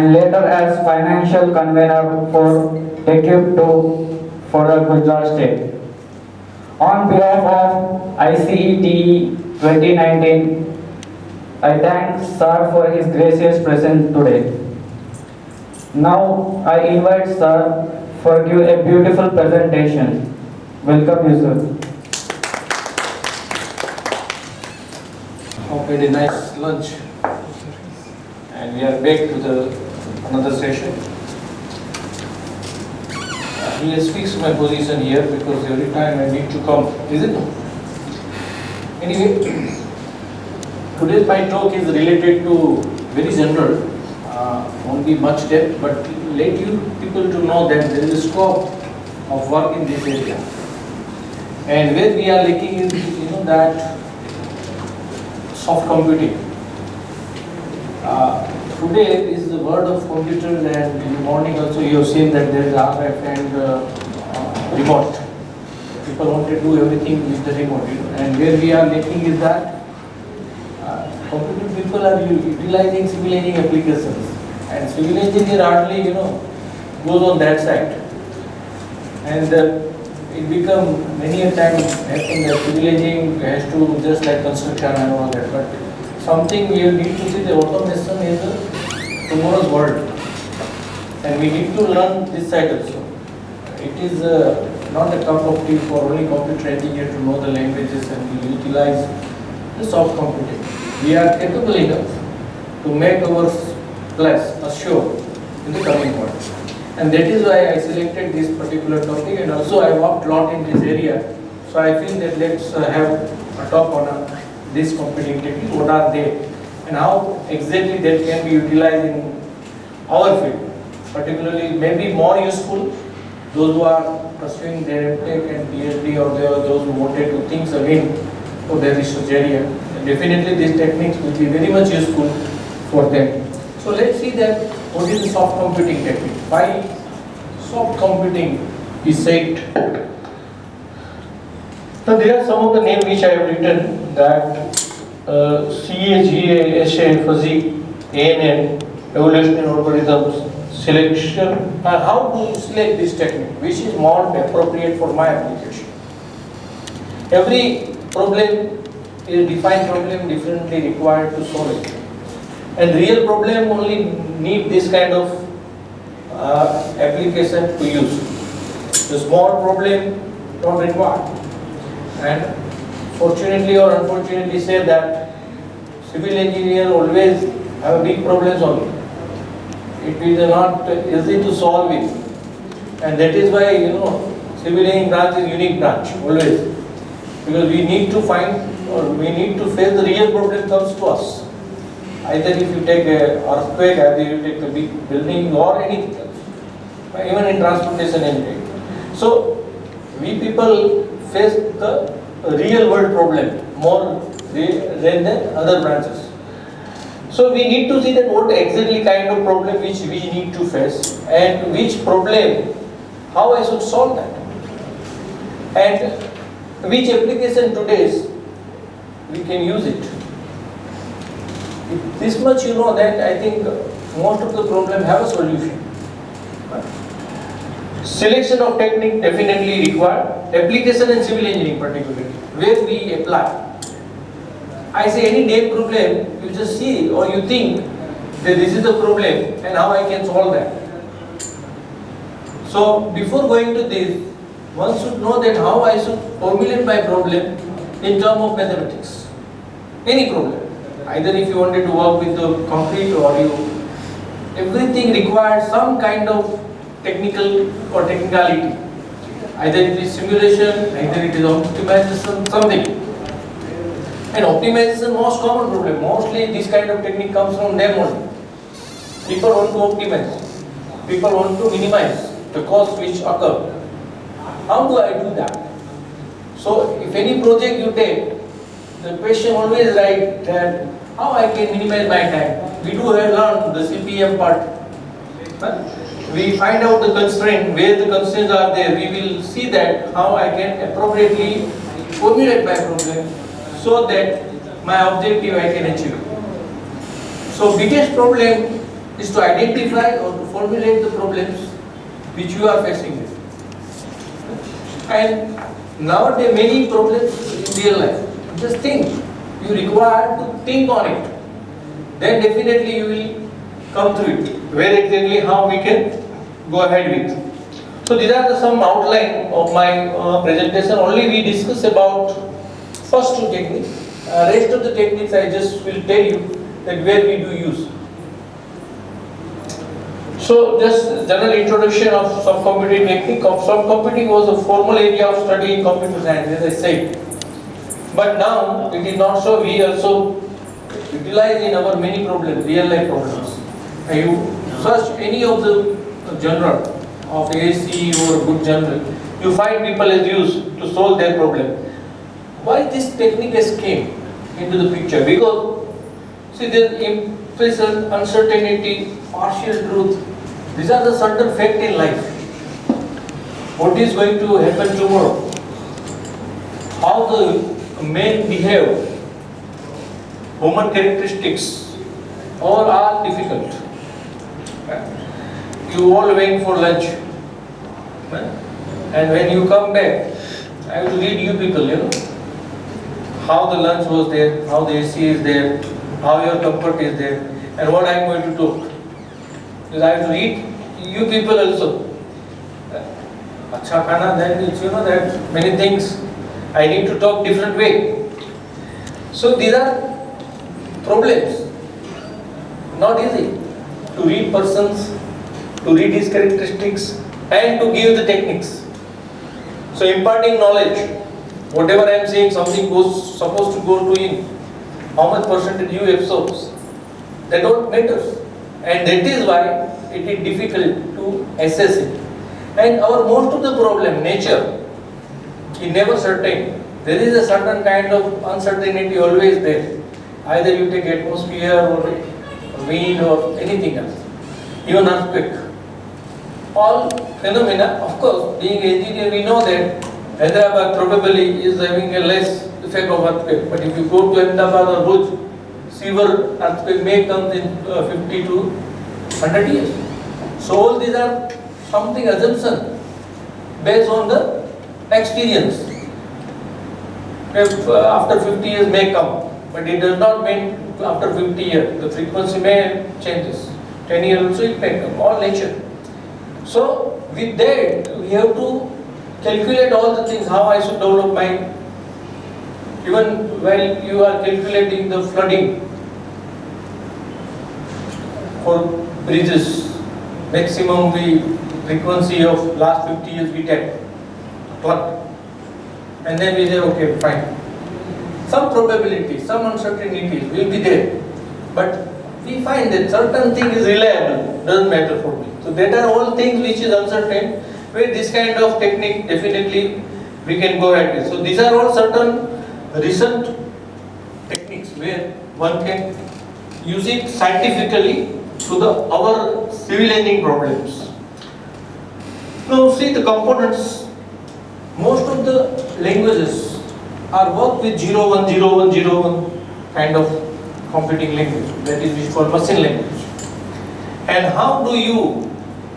and later as financial convener for Equipe for the Gujarat state. On behalf of ICETE 2019, I thank Sir for his gracious presence today. Now I invite Sir for give a beautiful presentation. Welcome you, sir. Hope we had a nice lunch, and we are back to the another session. He has fixed my position here because every time I need to come, isn't it? Anyway, today's my talk is related to very general, won't be much depth, but let you people to know that there is a scope of work in this area, and where we are looking is that soft computing. Today is the world of computers, and in the morning also you have seen that there is RF and remote. People want to do everything with the remote, and where we are making is that computer people are utilizing civil engineering applications, and civil engineer hardly goes on that side, and it become many a time happen that civil engineering has to just like construction and all that, but something we need to see the automation is tomorrow's world, and we need to learn this side also. It is not a cup of tea for only computer engineer to know the languages and utilize the soft computing. We are capable enough to make our place assured in the coming world. And that is why I selected this particular topic, and also I worked a lot in this area. So I feel that let's have a talk on this computing technique, what are they, and how exactly that can be utilized in our field. Particularly maybe more useful those who are pursuing their MTech and PhD, or those who wanted to think again for their research area. And definitely these techniques will be very much useful for them. So let's see that what is the soft computing technique. Why soft computing is said. So there are some of the names which I have written, that CA, GA, SA, fuzzy, ANN, evolutionary algorithms, selection, and how to select this technique, which is more appropriate for my application. Every problem is a defined problem, differently required to solve it. And real problem only need this kind of application to use. The small problem not required. And fortunately or unfortunately say that civil engineer always have big problems only. It is not easy to solve it. And that is why civil engineering branch is unique branch always. Because we need to find, or we need to face the real problem comes to us. Either if you take an earthquake, either you take a big building or anything else, even in transportation engineering. So we people face the real world problem more than the other branches. So we need to see that what exactly kind of problem which we need to face, and which problem, how I should solve that, and which application today we can use it. This much that I think most of the problem have a solution. Selection of technique definitely required. Application in civil engineering particularly, where we apply. I say any day problem, you just see or you think that this is the problem and how I can solve that. So before going to this, one should know that how I should formulate my problem in terms of mathematics. Any problem. Either if you wanted to work with the concrete, or everything requires some kind of technical or technicality. Either it is simulation, either it is optimization, something. And optimization most common problem. Mostly this kind of technique comes from them only. People want to optimize. People want to minimize the cost which occur. How do I do that? So if any project you take, the question always right that how I can minimize my time. We do have learned the CPM part. We find out the constraint, where the constraints are there. We will see that how I can appropriately formulate my problem so that my objective I can achieve. So biggest problem is to identify or to formulate the problems which you are facing with. And nowadays many problems in real life, just think, you require to think on it, then definitely you will come through it. Where exactly how we can go ahead with. So these are the some outline of my presentation. Only we discuss about first two techniques. Rest of the techniques I just will tell you that where we do use. So just general introduction of subcomputing technique. Subcomputing was a formal area of study in computer science, as I said. But now it is not so. We also utilize in our many problems, real life problems. And you search any of the genre of AC or good genre, you find people as used to solve their problem. Why this technique has came into the picture? Because see, there implicit uncertainty, partial truth. These are the certain fact in life. What is going to happen tomorrow? How the men behave, human characteristics, all are difficult. You all went for lunch, and when you come back, I have to read you people, how the lunch was there, how the AC is there, how your comfort is there, and what I am going to talk. Because I have to read you people also. Acha khana, then it's that many things I need to talk different way. So these are problems. Not easy to read persons, to read his characteristics, and to give the techniques. So imparting knowledge, whatever I am saying, something goes supposed to go to him. How much percentage you absorb? That don't matter, and that is why it is difficult to assess it. And our most of the problem, nature, is never certain. There is a certain kind of uncertainty always there. Either you take atmosphere or wind or anything else, even earthquake. All phenomena, of course, being engineer, we know that Hyderabad probably is having a less effect of earthquake. But if you go to Ahmedabad or Bhuj, severe earthquake may come in 50 to 100 years. So all these are something assumption based on the experience. If after 50 years may come, but it does not mean after 50 years. The frequency may changes. 10 years also it may come. All nature. So with that we have to calculate all the things, how I should develop my, even while you are calculating the flooding for bridges, maximum the frequency of last 50 years we take flood, and then we say okay fine, some probability, some uncertainties will be there, but we find that certain thing is reliable, doesn't matter for me. So that are all things which is uncertain, where this kind of technique definitely we can go ahead with. So these are all certain recent techniques where one can use it scientifically to our civil engineering problems. Now see the components. Most of the languages are work with 0, 1, 0, 1, 0, 1 kind of computing language, that is which is called machine language. And how do you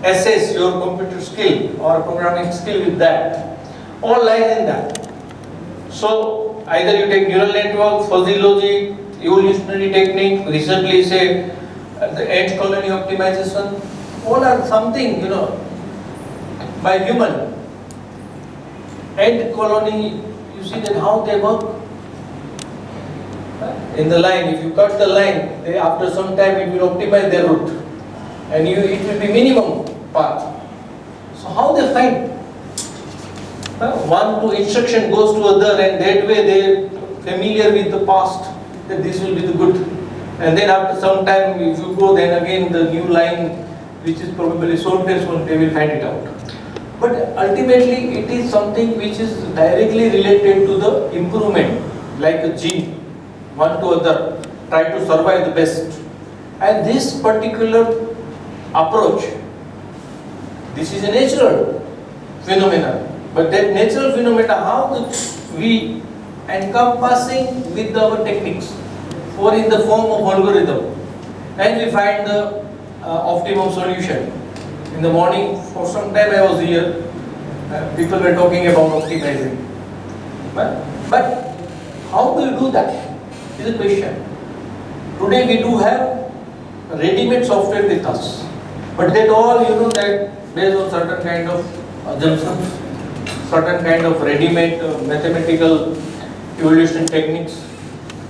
assess your computer skill or programming skill with that? All lies in that. So either you take neural network, fuzzy logic, evolutionary technique, recently say the edge colony optimization, all are something by human. Edge colony, you see that how they work in the line. If you cut the line, they, after some time it will optimize their route, and it will be minimum path. So how they find? One to instruction goes to other, and that way they familiar with the past, that this will be the good. And then after some time, if you go, then again the new line, which is probably so test one, they will find it out. But ultimately, it is something which is directly related to the improvement, like a gene, one to other, try to survive the best. And this particular approach, this is a natural phenomena. But that natural phenomena, how we encompassing with our techniques, or in the form of algorithm, and we find the optimum solution. In the morning, for some time I was here, people were talking about optimizing. But how do you do that? Is a question. Today we do have ready-made software with us, but that all that based on certain kind of assumptions, certain kind of ready-made mathematical evaluation techniques.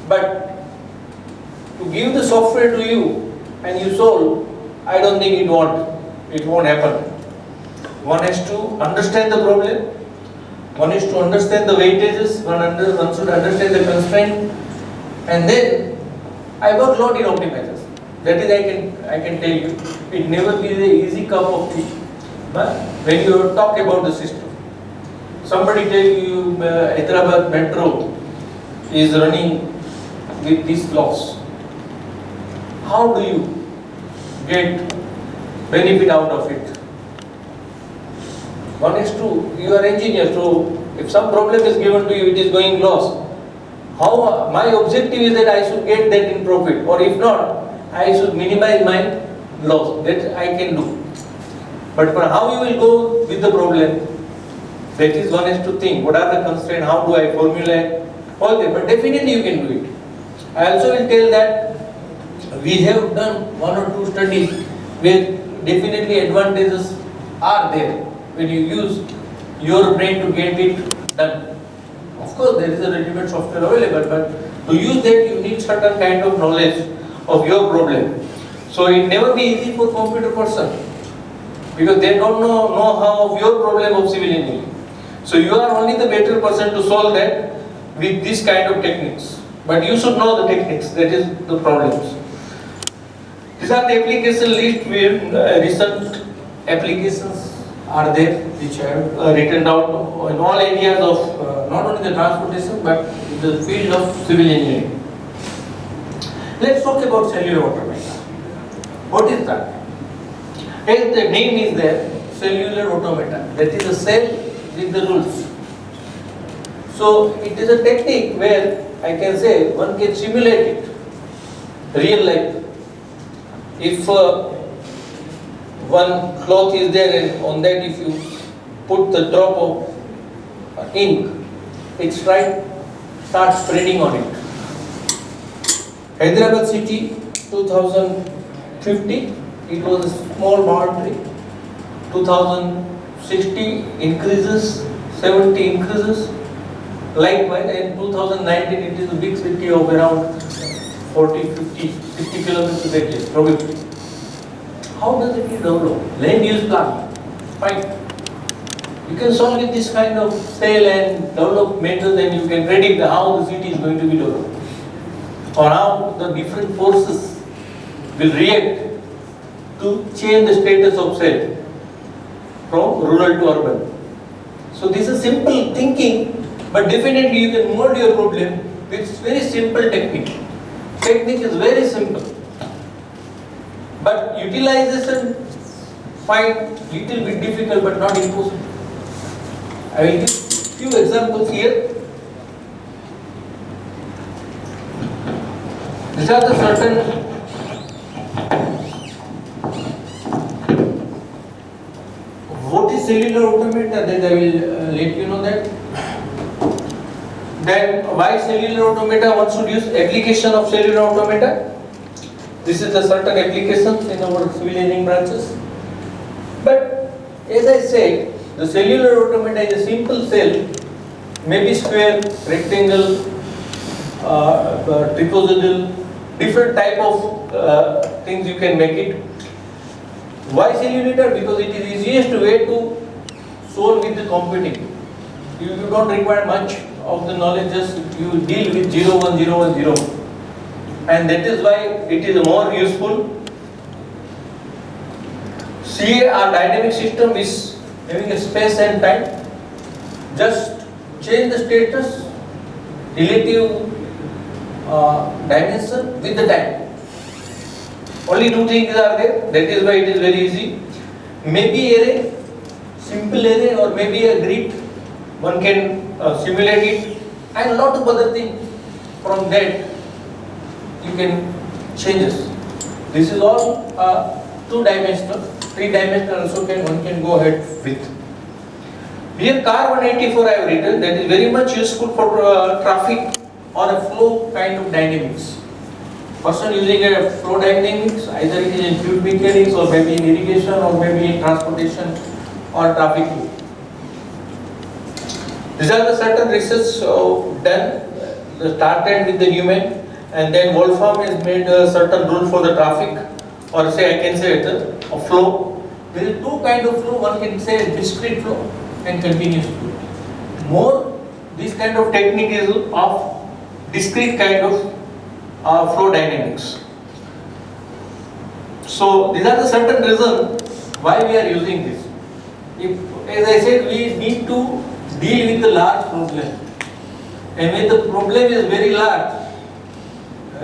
But to give the software to you and you solve, I don't think it won't happen. One has to understand the problem, one is to understand the weightages, one should understand the constraint, and then I work a lot in optimizers. That is, I can tell you, it never be the easy cup of tea. But when you talk about the system, somebody tell you Hyderabad Metro is running with this loss. How do you get benefit out of it? One is true, you are engineer, so if some problem is given to you, it is going loss. How my objective is that I should get that in profit, or if not, I should minimize my loss. That I can do. But for how you will go with the problem, that is one has to think. What are the constraints? How do I formulate? All that. But definitely you can do it. I also will tell that we have done one or two studies where definitely advantages are there when you use your brain to get it done. Of course, there is a ready-made software available, but to use that you need certain kind of knowledge of your problem. So it never be easy for computer person because they don't know how of your problem of civil engineering. So you are only the better person to solve that with this kind of techniques. But you should know the techniques. That is the problems. These are the application list where recent applications are there which I have written down in all areas of not only the transportation but in the field of civil engineering. Let's talk about cellular automata. What is that? As the name is there, cellular automata. That is a cell with the rules. So it is a technique where I can say one can simulate it, real life. If one cloth is there and on that if you put the drop of ink, it starts spreading on it. Hyderabad city 2050, it was a small boundary. 2060 increases, 70 increases. Likewise, in 2019 it is a big city of around 40, 50 kilometers radius, probably. How does it develop? Land use plan. Fine. You can solve with this kind of cell and develop methods, and you can predict how the city is going to be developed, or how the different forces will react to change the status of cell from rural to urban. So this is simple thinking, but definitely you can mold your problem with very simple technique. Technique is very simple, but utilization find little bit difficult but not impossible. I will give few examples here. These are the certain what is cellular automata, that I will let you know that. Then why cellular automata? One should use application of cellular automata. This is the certain applications in our civil engineering branches. But as I said, the cellular automata is a simple cell, maybe square, rectangle, trapezoidal, different type of things you can make it. Why cellular? Because it is easiest way to solve with the computing. You don't require much of the knowledge, just you deal with 0, 1, 0, 1, 0. And that is why it is more useful. CA, our dynamic system, is having a space and time. Just change the status, relative dimension with the time. Only two things are there, that is why it is very easy. Maybe array, simple array, or maybe a grid, one can simulate it, and a lot of other things. From that you can change this. This is all two-dimensional, three-dimensional also one can go ahead with. Here car 184 I have written, that is very much useful for traffic or a flow kind of dynamics. Person using a flow dynamics, either it is in fluid mechanics or maybe in irrigation or maybe in transportation or traffic flow. These are the certain research done, started with the Newman, and then Wolfram has made a certain rule for the traffic, or say I can say it a flow. There is two kind of flow. One can say discrete flow and continuous flow. More this kind of technique is of discrete kind of flow dynamics. So these are the certain reasons why we are using this. If, as I said, we need to deal with the large problem, and when the problem is very large,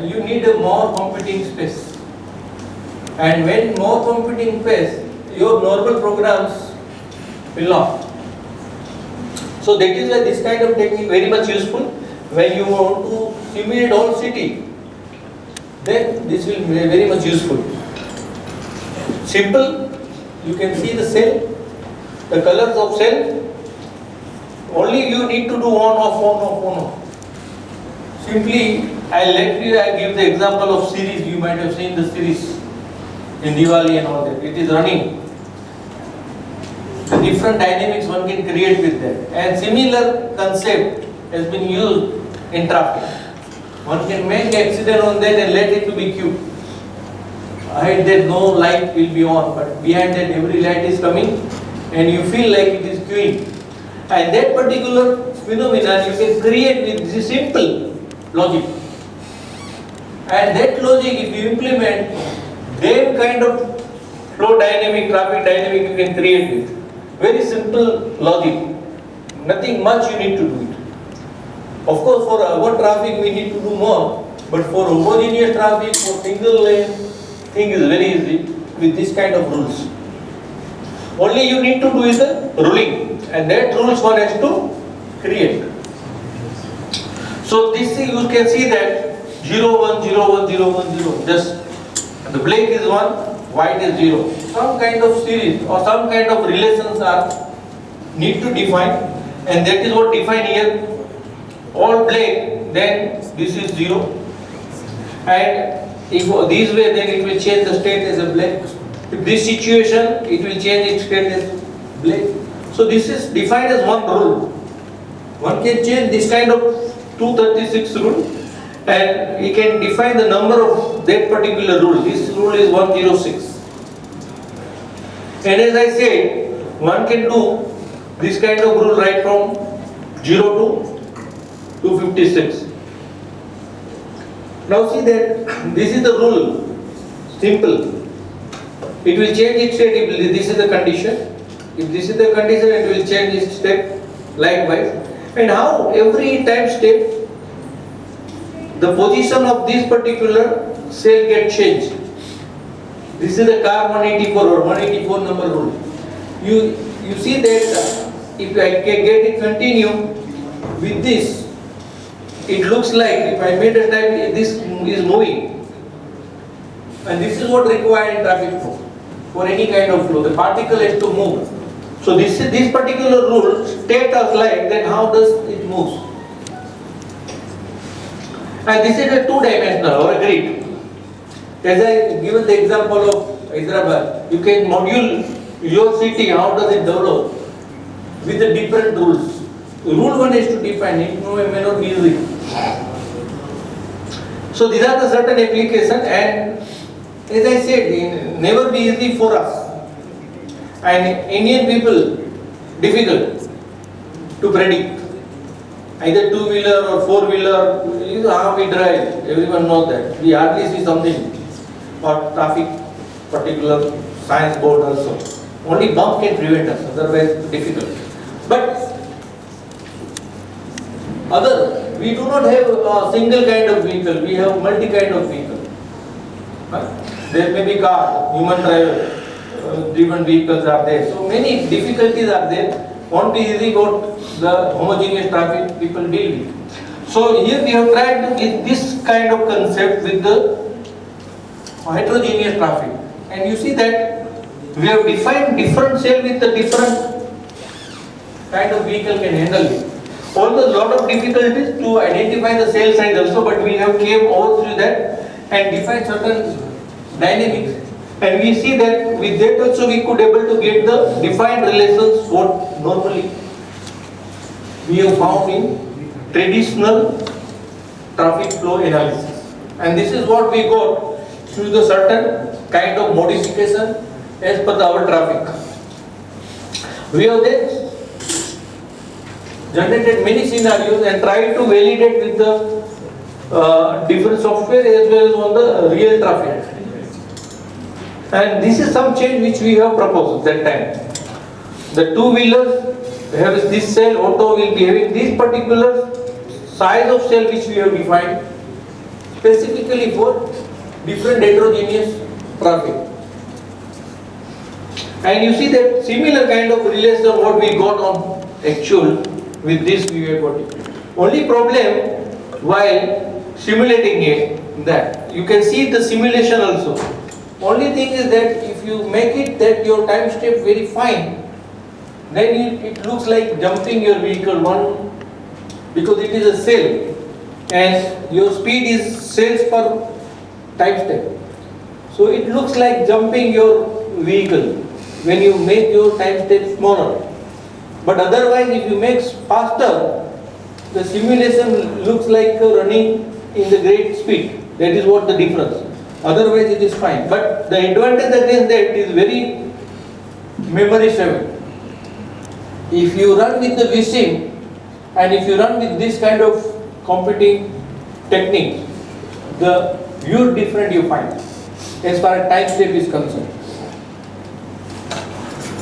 you need a more computing space, and when more computing space, your normal programs will not. So that is why this kind of technique very much useful. When you want to simulate all city, then this will be very much useful. Simple, you can see the cell, the colors of cell. Only you need to do on off, on off, on off. Simply, I give the example of series. You might have seen the series in Diwali and all that. It is running. The different dynamics one can create with that. And similar concept has been used in traffic. One can make accident on that and let it to be queued. Ahead that no light will be on, but behind that every light is coming and you feel like it is queuing. And that particular phenomenon you can create with this simple logic. And that logic, if you implement, then kind of flow dynamic, traffic dynamic you can create with. Very simple logic. Nothing much you need to do it. Of course, for our traffic we need to do more, but for homogeneous traffic, for single lane, thing is very easy with this kind of rules. Only you need to do is the ruling, and that rules one has to create. So this thing you can see that 0, 1, 0, 1, 0, 1, 0. Just the black is 1, white is 0. Some kind of series or some kind of relations are need to define, and that is what define here. All black, then this is 0. And if this way, then it will change the state as a black. If this situation, it will change its state as black. So this is defined as one rule. One can change this kind of 236 rule, and we can define the number of that particular rule. This rule is 106. And as I said, one can do this kind of rule right from 0 to 256. Now see that this is the rule, simple. It will change its state if this is the condition. If this is the condition, it will change its state likewise. And how every time step, the position of this particular cell gets changed. This is the car 184 or 184 number rule. You see that if I can get it continue with this, it looks like if I made a type, this is moving. And this is what required in traffic flow. For any kind of flow, the particle has to move. So this particular rule state us like that how does it move. And this is a two-dimensional or a grid. As I given the example of Hyderabad, you can module your city, how does it develop with the different rules. Rule one is to define it, no, it may not be easy. So these are the certain applications, and as I said, it never be easy for us. And Indian people, difficult to predict. Either two-wheeler or four-wheeler, you know how we drive, everyone knows that. We hardly see something, or traffic, particular science board also. Only bump can prevent us, otherwise difficult. But we do not have a single kind of vehicle, we have multi kind of vehicle. There may be car, human driven vehicles are there. So many difficulties are there. Won't be easy about the homogeneous traffic people deal with. So here we have tried to get this kind of concept with the heterogeneous traffic. and you see that we have defined different cell with the different kind of vehicle can handle it. Although lot of difficulties to identify the cell size also, but we have came all through that and defined certain dynamics. And we see that with that also we could able to get the defined relations what normally we have found in traditional traffic flow analysis. And this is what we got through the certain kind of modification as per our traffic. We have then generated many scenarios and tried to validate with the different software as well as on the real traffic. And this is some change which we have proposed that time. The two-wheelers have this cell, auto will be having this particular size of cell which we have defined specifically for different heterogeneous traffic. And you see that similar kind of relation what we got on actual with this we have got it. Only problem while simulating it that you can see the simulation also. Only thing is that if you make it that your time step very fine, then it looks like jumping your vehicle one because it is a cell and your speed is cells per time step. So it looks like jumping your vehicle when you make your time step smaller. But otherwise if you make faster, the simulation looks like running in the great speed. That is what the difference. Otherwise it is fine. But the advantage that is that it is very memory saving. If you run with the vSIM and if you run with this kind of computing technique, the view different you find as far as time step is concerned.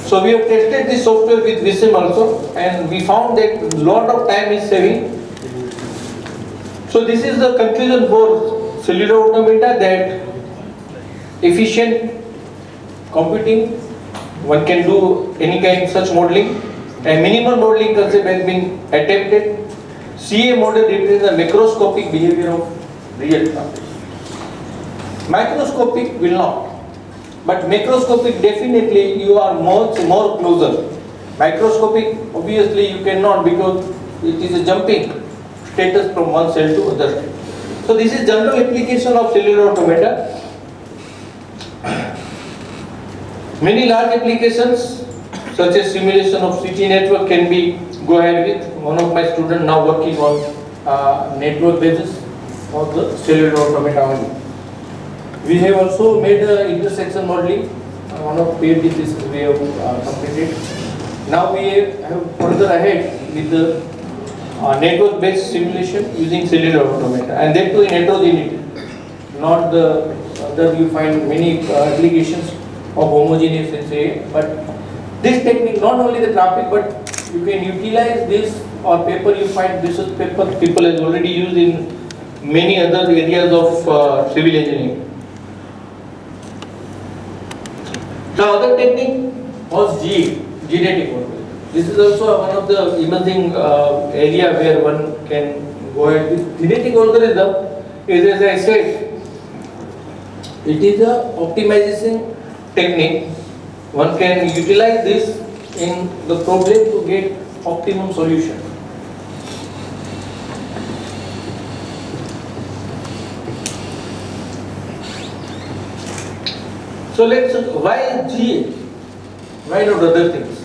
So we have tested this software with vSIM also and we found that lot of time is saving. So this is the conclusion for cellular automata that efficient computing, one can do any kind of such modeling. A minimal modeling concept has been attempted. CA model represents the macroscopic behavior of real traffic. Microscopic will not, but macroscopic definitely you are more closer. Microscopic obviously you cannot because it is a jumping status from one cell to other. So this is general application of cellular automata. Many large applications such as simulation of city network can be go ahead with. One of my students now working on network basis of the cellular automata only. We have also made intersection modeling. One of PhD thesis we have completed. Now we have further ahead with the network based simulation using cellular automata and that too in heterogeneity. Not the other you find many applications of homogeneous and say, but this technique not only the traffic but you can utilize this or paper you find this is paper people has already used in many other areas of civil engineering. The other technique was genetic modeling. This is also one of the emerging area where one can go ahead with. Genetic algorithm is, as I said, it is a optimization technique. One can utilize this in the problem to get optimum solution. So let's, why GA? Why not other things?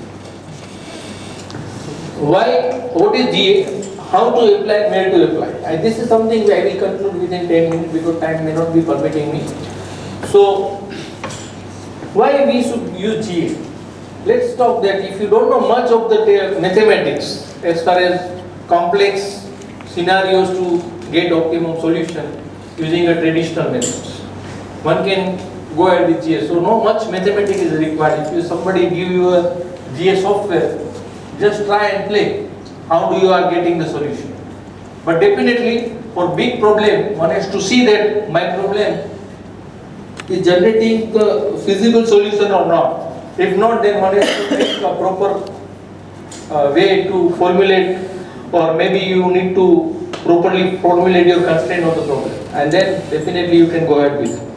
What is GA? How to apply and where to apply? And this is something I will conclude within 10 minutes because time may not be permitting me. So, why we should use GA? Let's talk that if you don't know much of the mathematics as far as complex scenarios to get optimum solution using a traditional methods, one can go ahead with GA. So no much mathematics is required. If somebody give you a GA software, just try and play. How do you are getting the solution? But definitely for big problem, one has to see that my problem is generating the feasible solution or not. If not, then one has to take a proper way to formulate, or maybe you need to properly formulate your constraint of the problem, and then definitely you can go ahead with it.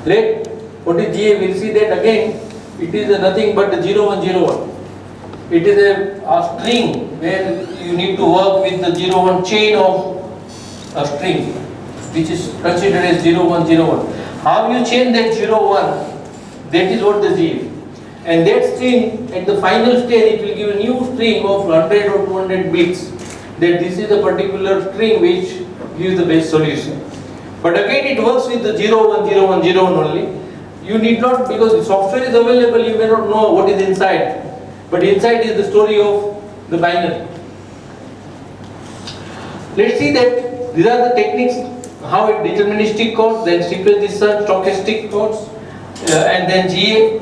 Let what is GA, we'll see that again. It is nothing but the 0101. It is a string where you need to work with the 01 chain of a string, which is considered as 0101. How you change that 01, that is what the GA. And that string at the final stage, it will give a new string of 100 or 200 bits, that this is a particular string which gives the best solution. But again it works with the 010101 only. You need not, because the software is available, you may not know what is inside. But inside is the story of the binary. Let's see that these are the techniques, how it deterministic codes, then sequence discern, stochastic codes, and then GA.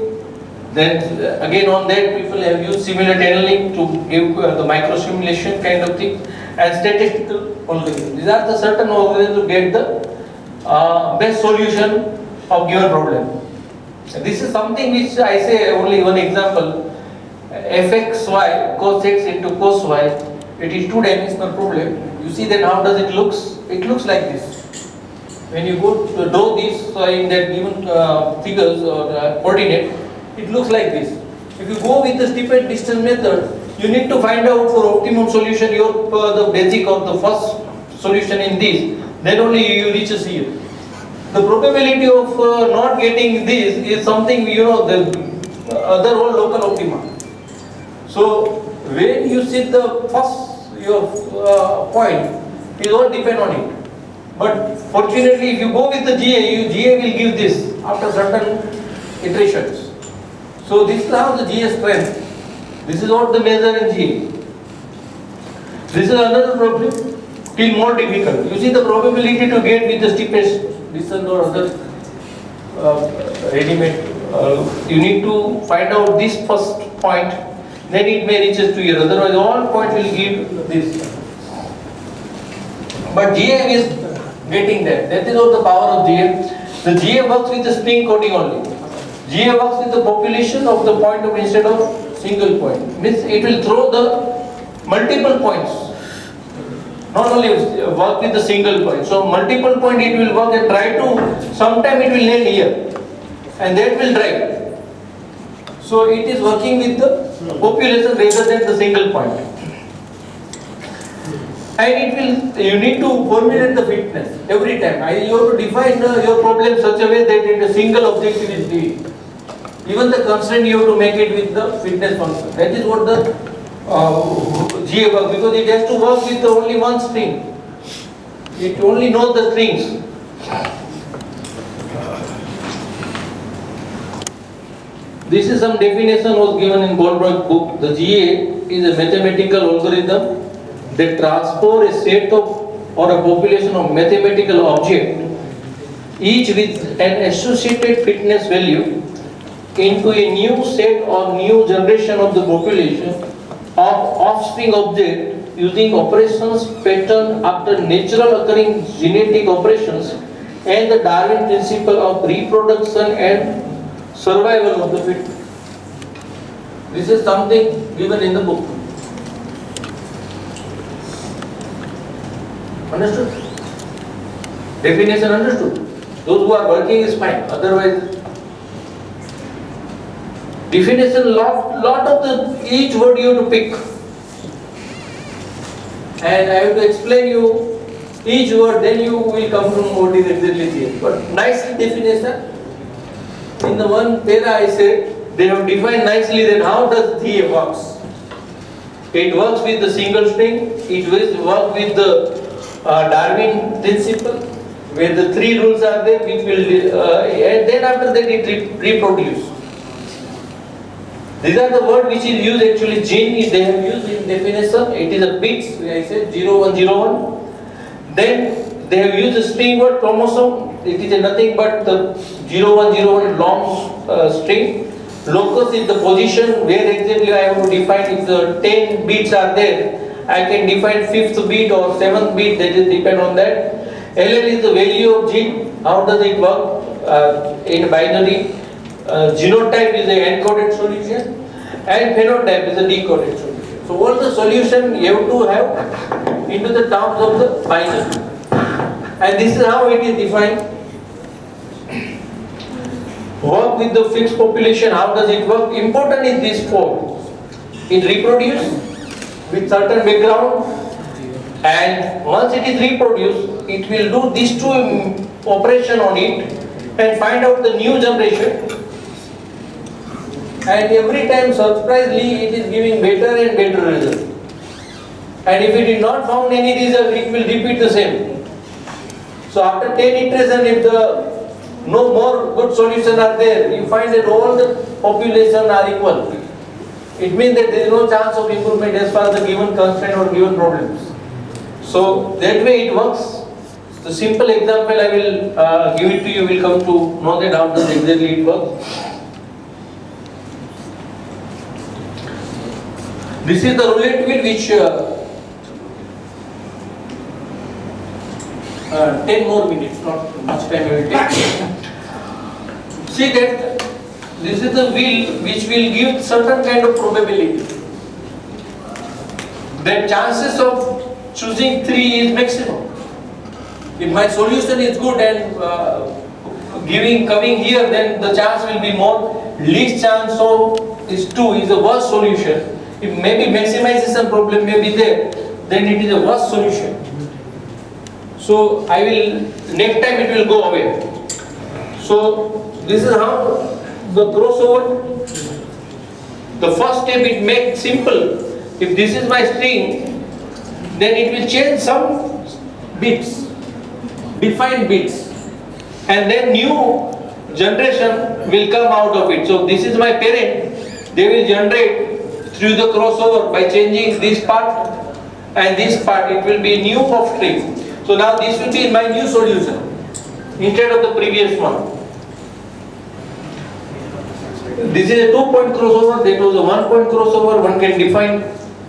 Then again on that people have used similar tunneling to give the micro simulation kind of thing, and statistical algorithm. These are the certain algorithms to get the best solution of given problem. This is something which I say only one example. Fxy cos x into cos y. It is two-dimensional problem. You see then how does it looks? It looks like this. When you go to draw this in that given figures or coordinate, it looks like this. If you go with the steepest distance method, you need to find out for optimum solution your the basic or the first solution in this. Then only you reach here. The probability of not getting this is something the other whole local optima. So when you see the first your point, it all depend on it. But fortunately, if you go with the GA will give this after certain iterations. So this is how the GA strength. This is what the measure in GA. This is another problem, still more difficult. You see the probability to get with the steepest descent or other ready-made. You need to find out this first point, then it may reaches to here. Otherwise, all points will give this. But GA is getting that. That is what the power of GA. The GA works with the string coding only. GA works with the population of the point of instead of single point. Means it will throw the multiple points. Not only work with the single point. So multiple point it will work and try to, sometime it will end here. And that will drive. So it is working with the population rather than the single point. And it will, you need to formulate the fitness every time. You have to define your problem such a way that a single objective is doing. Even the constraint you have to make it with the fitness function. That is what the GA works, because it has to work with only one string. It only knows the strings. This is some definition was given in Goldberg book. The GA is a mathematical algorithm that transpose a set of or a population of mathematical objects, each with an associated fitness value, into a new set or new generation of the population of offspring object using operations pattern after natural occurring genetic operations and the Darwin principle of reproduction and survival of the fittest. This is something given in the book. Understood? Definition understood? Those who are working is fine. Otherwise, definition lot of the each word you have to pick. And I have to explain you each word, then you will come to know what is exactly here. But nice definition. In the one para I said, they have defined nicely that how does GA works. It works with the single string, it will work with the Darwin principle, where the three rules are there which will, and then after that it reproduce. These are the words which is used actually, gene they have used in definition, it is a bits, I said 0101. Then they have used the string word chromosome, it is nothing but the 0101 long string. Locus is the position where exactly I have to define if the 10 bits are there. I can define 5th bit or 7th bit, that is depend on that. LL is the value of gene, how does it work in binary. Genotype is the encoded solution and phenotype is the decoded solution. So all the solution you have to have into the terms of the binary. And this is how it is defined. work with the fixed population, how does it work? Important is this four. It reproduce with certain background, and once it is reproduced, it will do these two operation on it and find out the new generation. And every time, surprisingly, it is giving better and better result. And if it is not found any result, it will repeat the same. So after 10 iterations, if the no more good solutions are there, you find that all the population are equal. It means that there is no chance of improvement as far as the given constraint or given problems. So that way it works. The simple example I will give it to you, will come to know that how does exactly it works. This is the roulette wheel which 10 more minutes, not much time I will take. See that this is the wheel which will give certain kind of probability. The chances of choosing 3 is maximum. If my solution is good and coming here, then the chance will be more. Least chance of is 2 is the worst solution. If maybe maximization problem may be there, then it is a worst solution. So I will, next time it will go away. So this is how the crossover. The first step it makes simple. If this is my string, then it will change some bits, defined bits, and then new generation will come out of it. So this is my parent. They will generate through the crossover by changing this part and this part. It will be new of string. So now this will be my new solution instead of the previous one. This is a 2-point crossover, that was a 1-point crossover. One can define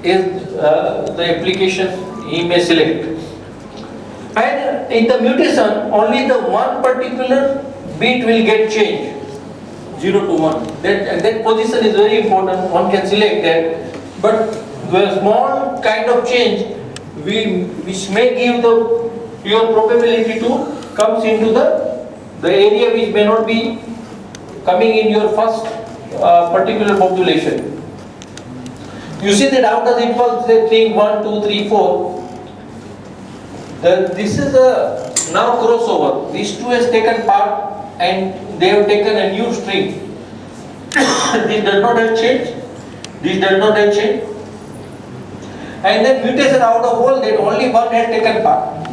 the application he may select. And in the mutation, only the one particular bit will get changed, 0 to 1. That position is very important. One can select that. But the small kind of change which may give your probability to comes into the area which may not be coming in your first particular population. You see that how does it work? Say string 1, 2, 3, 4. This is a now crossover. These two has taken part and they have taken a new string. This does not have change. This does not have change. And then mutation out of all that, only one has taken part.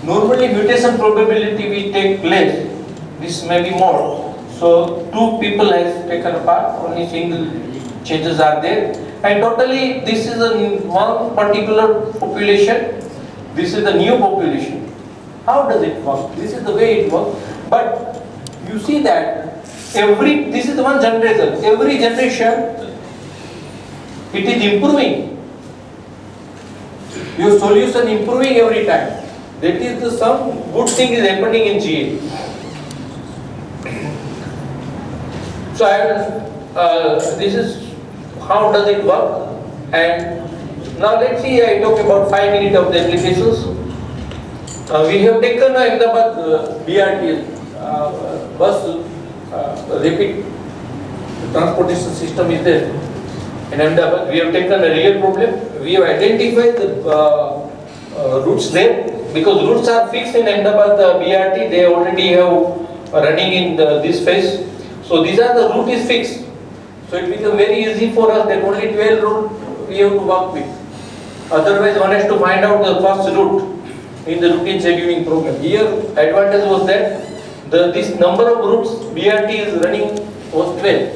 Normally mutation probability will take place. This may be more. So 2 people has taken part, only single changes are there. And totally this is one particular population. This is the new population. How does it work? This is the way it works. But you see that this is the one generation. Every generation it is improving. Your solution improving every time. That is some good thing is happening in GA. So this is how does it work. And now let's see, I talk about 5 minutes of the applications. We have taken Ahmedabad BRT bus rapid transportation system is there. In Ahmedabad, we have taken a real problem. We have identified the routes there, because routes are fixed in Ahmedabad BRT. They already have running in this phase. So these are the route is fixed. So it becomes very easy for us that only 12 route we have to work with. Otherwise, one has to find out the first route in the routine scheduling program. Here, advantage was that this number of routes BRT is running was 12.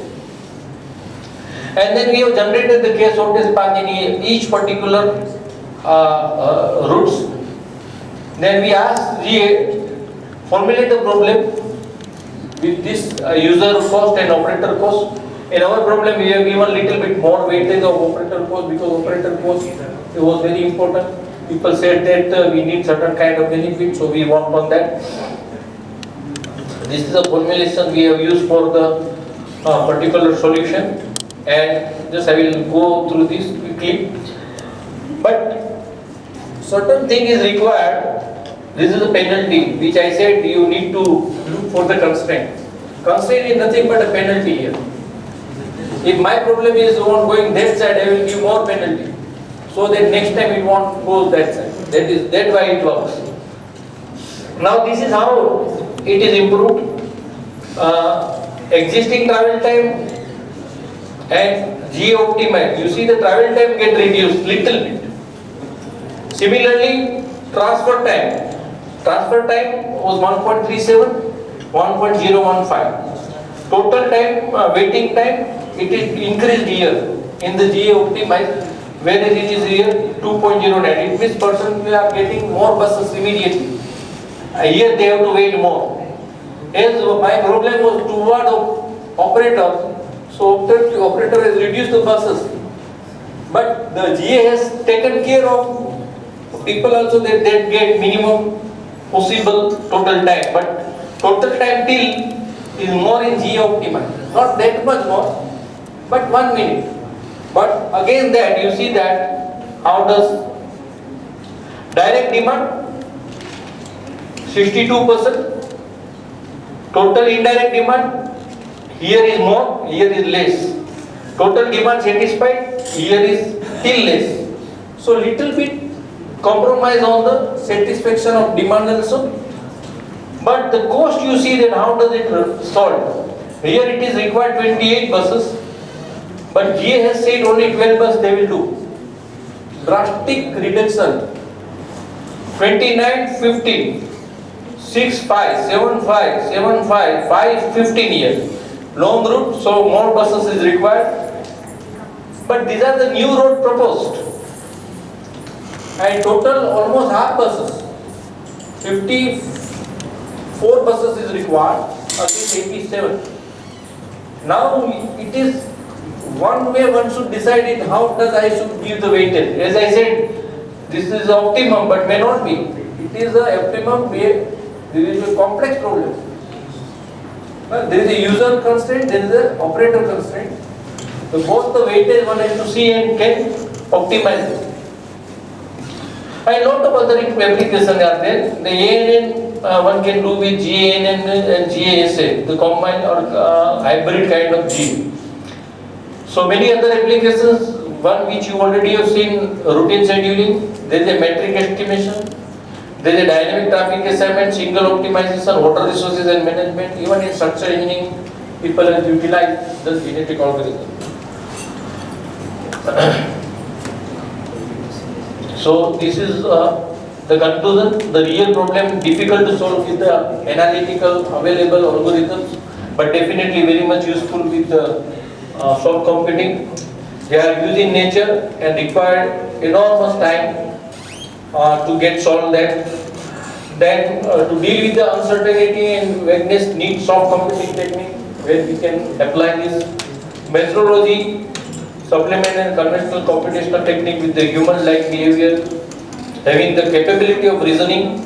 And then we have generated the case shortest path in each particular routes. Then we ask GA, formulate the problem with this user cost and operator cost. In our problem, we have given little bit more weightage of operator cost, because operator cost was very important. People said that we need certain kind of benefit, so we worked on that. This is the formulation we have used for the particular solution, and just I will go through this quickly. But certain thing is required. This is a penalty which I said you need to look for the constraint. Constraint is nothing but a penalty here. If my problem is on going that side, I will give more penalty. So that next time it won't go that side. That's why it works. Now this is how it is improved. Existing travel time and geo-optimized. You see the travel time get reduced little bit. Similarly, transfer time. Transfer time was 1.37, 1.015. Total time, waiting time, it is increased here in the geo-optimized, whereas it is here 2.09. It means person we are getting more buses immediately. Here they have to wait more. As my problem was toward operator, so operator has reduced the buses. But the GA has taken care of people also that they get minimum possible total time. But total time till is more in GA optimized. Not that much more, but 1 minute. But again that you see that how does direct demand 62%. Total indirect demand, here is more, here is less. Total demand satisfied, here is still less. So little bit compromise on the satisfaction of demand also. But the cost you see that how does it solve? Here it is required 28 buses, but GA has said only 12 buses they will do. Drastic reduction, 29, 15. 6, 5, 7, 5, 7, 5, 5, 15 years. Long route, so more buses is required. But these are the new road proposed. And total almost half buses. 54 buses is required, against 87. Now it is one way one should decide it, how does I should give the weightage. As I said, this is optimum but may not be. It is the optimum way. There is a complex problem. There is a user constraint, there is an operator constraint. So both the weightage one has to see and can optimize it. And lot of other applications are there. The ANN one can do with GANN and GASA, the combined or hybrid kind of G. So many other applications, one which you already have seen, routine scheduling, there is a metric estimation. There is a dynamic traffic assignment, single optimization, water resources and management. Even in structural engineering, people have utilized the genetic algorithm. So this is the conclusion. The real problem difficult to solve with the analytical available algorithms, but definitely very much useful with the soft computing. They are used in nature and require enormous time to get solved that. Then to deal with the uncertainty and vagueness need soft computing technique where we can apply this methodology, supplement and conventional computational technique with the human-like behavior, having the capability of reasoning.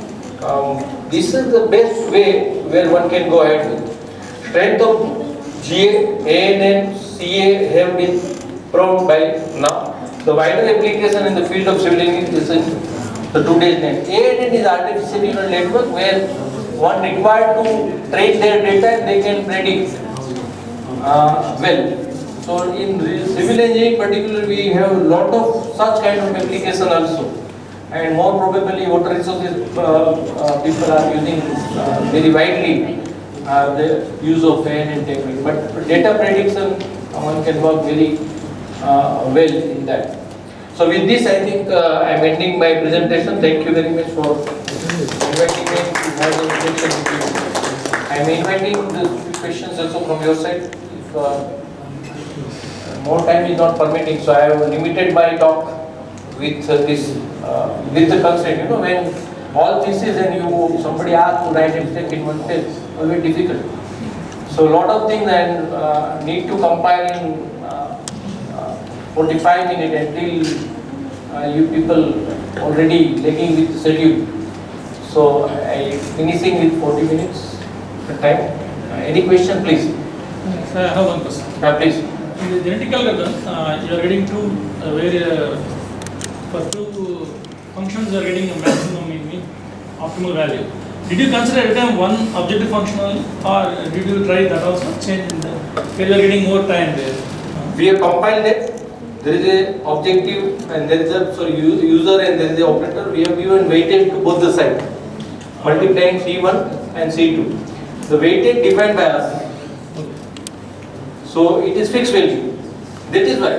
This is the best way where one can go ahead with. Strength of GA, ANN, CA have been proved by now. The wider application in the field of civil engineering is in the today's name. ANN is artificial neural network where one required to train their data and they can predict well. So in civil engineering particularly we have a lot of such kind of application also. And more probably water resources people are using very widely the use of ANN technique. But data prediction one can work very well in that. So with this, I think I am ending my presentation. Thank you very much for inviting me to have the discussion with you. I am inviting the questions also from your side. If, more time is not permitting, so I have limited my talk with this with the constraint. You know, when all this is and somebody asks to write abstract in one page, it's very difficult. So a lot of things and need to compile in 45 minutes until you people already lagging with the schedule. So I finishing with 40 minutes time. Any question, please? Sir, I have one question. Please. In the genetic algorithm, you are getting two where for two functions you are getting a maximum in optimal value. Did you consider every time one objective function only, or did you try that also? Change in the, where you are getting more time there. We have compiled it. There is a objective and there is a user and there is a operator. We have given weighted to both the sides, multiplying C1 and C2. The weighted defined by us. So it is fixed value. That is why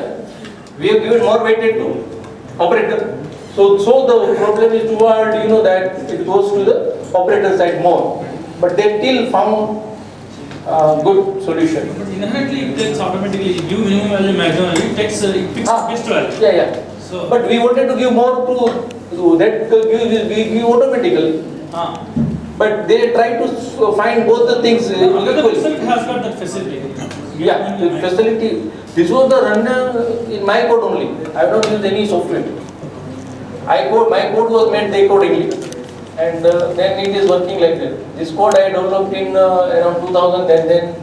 we have given more weighted to operator. So the problem is toward that it goes to the operator side more. But they still found good solution. But inherently it takes automatically, you minimum value, maximum value, it takes, it picks best value. Yeah. So, But we wanted to give more to that we give automatically. But they try to find both the things the equally. facility has got that facility. Yeah, the facility. This was the runner in my code only. I have not used any software. My code was made accordingly, and then it is working like that. This code I developed in around 2000, and then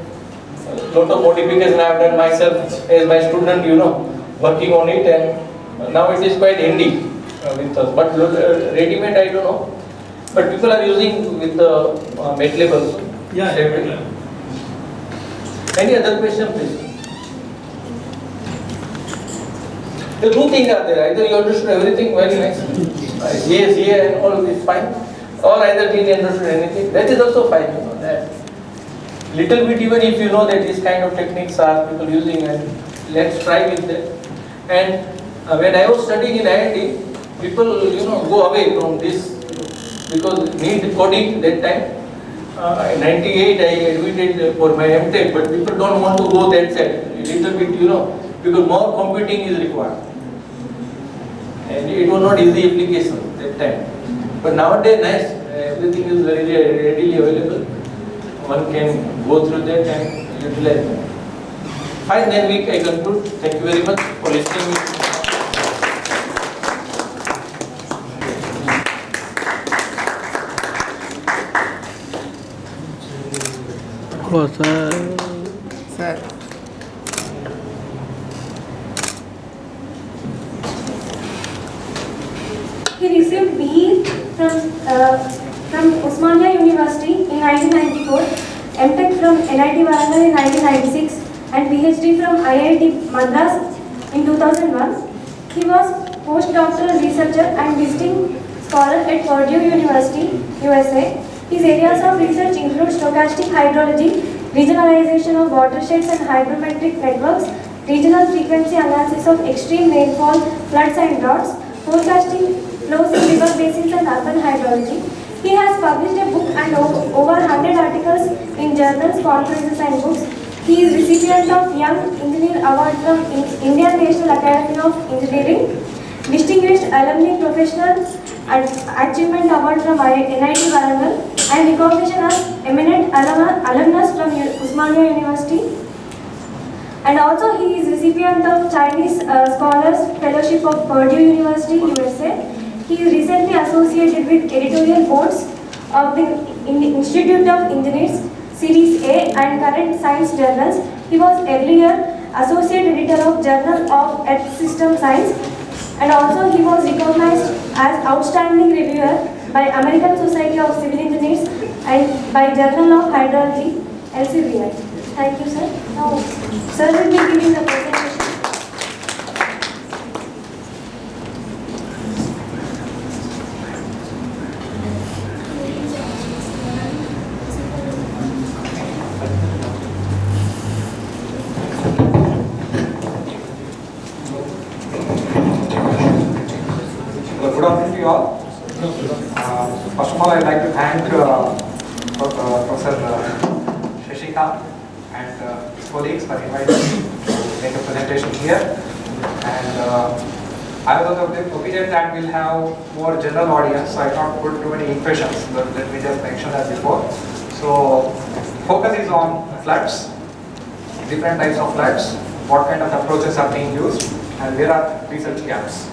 lot of modification I have done myself as my student, working on it, and now it is quite handy with us. But ready-made I don't know. But people are using with the MATLAB also. Yeah. Any other question, please? The two things are there. Either you understood everything very nice, yes, and all is fine, or either didn't understood anything. That is also fine. That little bit, even if you know that this kind of techniques are people using, and let's try with that. And when I was studying in IIT, people go away from this because need coding that time. In 98 I admitted for my MTech, but people don't want to go that side. A little bit, because more computing is required. And it was not easy application that time. But nowadays, nice, everything is very readily available. One can go through that and utilize that. Fine, then I conclude. Thank you very much for listening. Sir. He received BE from Osmania University in 1994, MTech from NIT Warangal in 1996, and PhD from IIT Madras in 2001. He was postdoctoral researcher and visiting scholar at Purdue University, USA. His areas of research include stochastic hydrology, regionalization of watersheds and hydrometric networks, regional frequency analysis of extreme rainfall, floods and droughts, forecasting flows in river basins and urban hydrology. He has published a book and over 100 articles in journals, conferences and books. He is recipient of Young Engineer Award from Indian National Academy of Engineering, Distinguished Alumni Professional Achievement Award from NIT Warangal, and recognition as eminent alumnus from Osmania University. And also he is recipient of Chinese Scholars Fellowship of Purdue University, USA. He is recently associated with editorial boards of the Institute of Engineers, Series A and current science journals. He was earlier associate editor of Journal of Earth System Science, and also he was recognized as outstanding reviewer by American Society of Civil Engineers and by Journal of Hydrology, LCVI. Thank you, sir. Now, sir will be giving the presentation. Good afternoon to you all. First of all, I'd like to thank Professor Shashikant and his colleagues for inviting me to make a presentation here. And I was of the opinion that we'll have more general audience, so I can't put too many impressions, but let me just mention as before. So, focus is on floods, different types of floods, what kind of approaches are being used, and where are research gaps.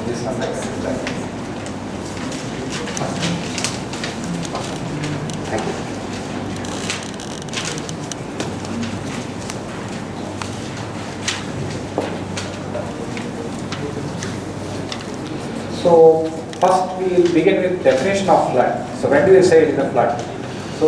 This one, like this, right? Thank you. So first we we'll begin with definition of flood. So when do we say it is a flood? So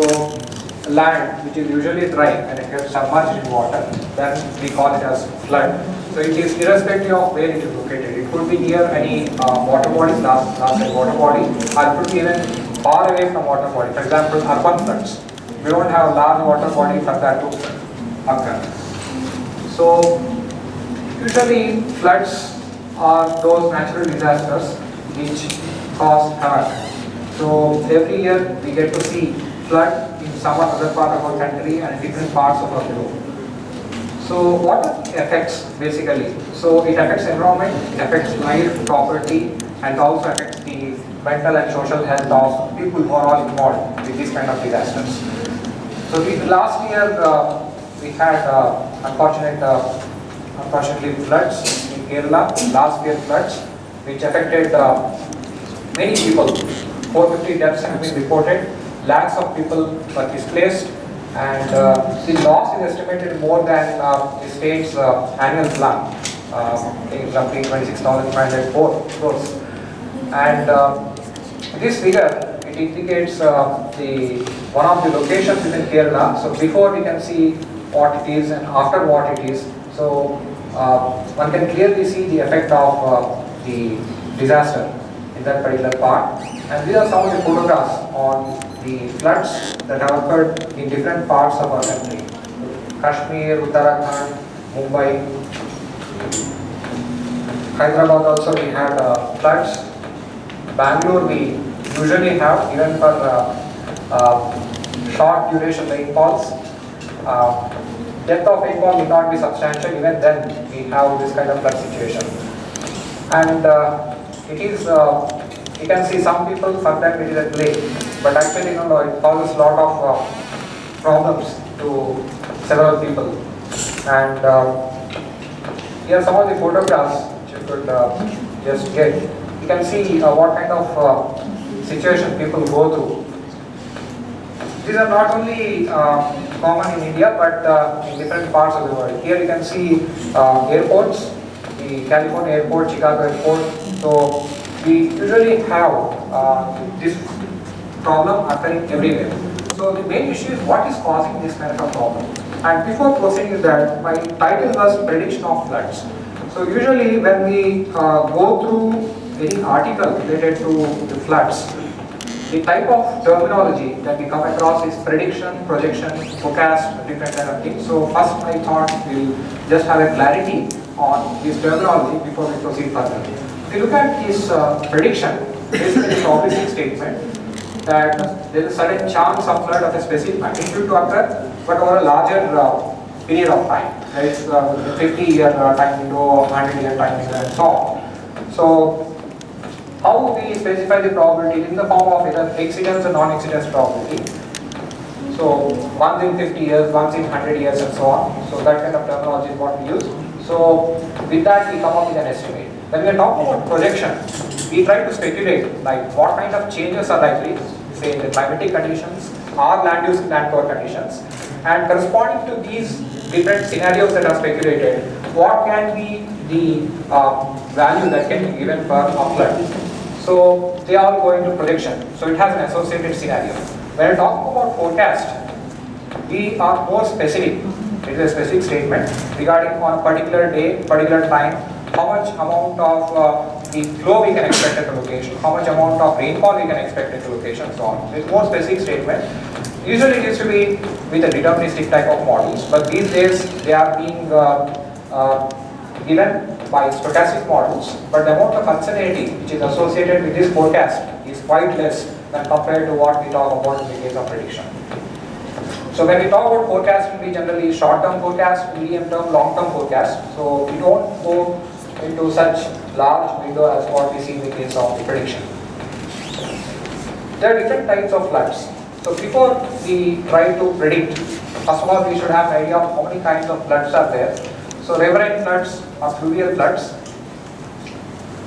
land which is usually dry and it gets submerged in water, then we call it as flood. So it is irrespective of where it is located. It could be near any water body, large water body, or it could be even far away from water body. For example, urban floods. We don't have a large water body for that to occur. So usually floods are those natural disasters which cause havoc. So every year we get to see flood in some other part of our country and different parts of our globe. So what are the effects basically? So it affects environment, it affects life, property, and also affects the mental and social health of people who are all involved with these kind of disasters. So last year we had unfortunately floods in Kerala, last year floods, which affected many people. 450 deaths have been reported, lakhs of people were displaced, and the loss is estimated more than the state's annual plan, roughly 26,500 crores. And this figure, it indicates one of the locations within Kerala. So before we can see what it is and after what it is. So one can clearly see the effect of the disaster in that particular part. And these are some of the photographs on the floods that have occurred in different parts of our country. Kashmir, Uttarakhand, Mumbai, Hyderabad also we had floods. Bangalore we usually have, even for short duration rainfalls. Depth of rainfall may not be substantial, even then we have this kind of flood situation. And it is, you can see some people, for them it is a play, but actually it causes a lot of problems to several people. And here are some of the photographs which you could just get. You can see what kind of situation people go through. These are not only common in India, but in different parts of the world. Here you can see airports, the California airport, Chicago airport. So we usually have this problem occurring everywhere. So the main issue is what is causing this kind of a problem. And before proceeding with that, my title was prediction of floods. So usually when we go through any article related to the floods, the type of terminology that we come across is prediction, projection, forecast, different kind of things. So first I thought we'll just have a clarity on this terminology before we proceed further. If you look at this prediction, basically it's obviously a statement that there is a certain chance of flood of a specific magnitude to occur, but over a larger period of time. There is a 50-year time window, 100-year time window, and so on. So how we specify the probability in the form of either exceedance or non-exceedance probability. So once in 50 years, once in 100 years, and so on. So that kind of terminology is what we use. So with that we come up with an estimate. When we are talking about projection, we try to speculate like what kind of changes are likely, say in the climatic conditions or land use and land cover conditions, and corresponding to these different scenarios that are speculated, what can be the value that can be given for a flood. So they all go into projection. So it has an associated scenario. When I talk about forecast, we are more specific. It is a specific statement regarding on a particular day, particular time, how much amount of the flow we can expect at a location, how much amount of rainfall we can expect at a location, so on. It's more specific statement. Usually it used to be with a deterministic type of models, but these days they are being given by stochastic models, but the amount of uncertainty which is associated with this forecast is quite less when compared to what we talk about in the case of prediction. So when we talk about forecast, we generally short-term forecast, medium-term, long-term forecast. So we don't go into such large window as what we see in the case of the prediction. There are different types of floods. So before we try to predict, first of all we should have an idea of how many kinds of floods are there. So riverine floods are fluvial floods,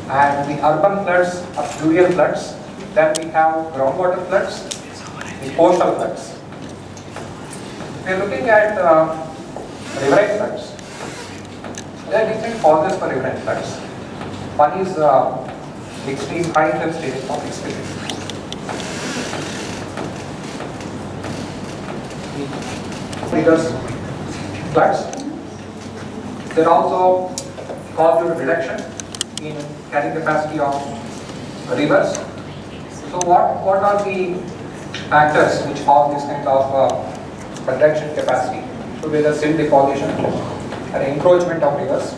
and the urban floods are fluvial floods. Then we have groundwater floods, the coastal floods. We are looking at riverine floods. There are different causes for riverine floods. One is extreme high cliff stages of excavation. Triggers floods. There also cause due to reduction in carrying capacity of rivers. So what are the factors which cause this kind of reduction capacity? So there is silt deposition and encroachment of rivers,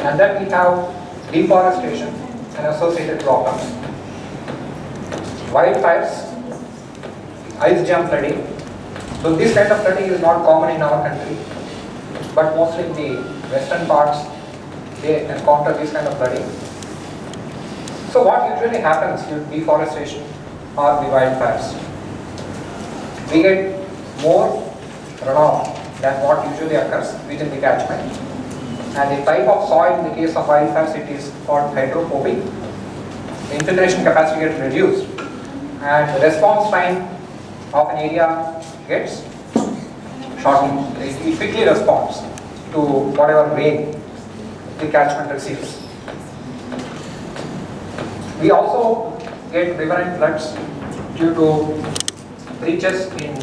and then we have deforestation and associated problems, wildfires, ice jam flooding. So this kind of flooding is not common in our country, but mostly in the western parts they encounter this kind of flooding. So what usually happens with deforestation or the wildfires? We get more runoff than what usually occurs within the catchment. And the type of soil in the case of wildfires, it is called hydrophobic. The infiltration capacity gets reduced and the response time of an area gets shortened. It quickly responds to whatever rain the catchment receives. We also get riverine floods due to breaches in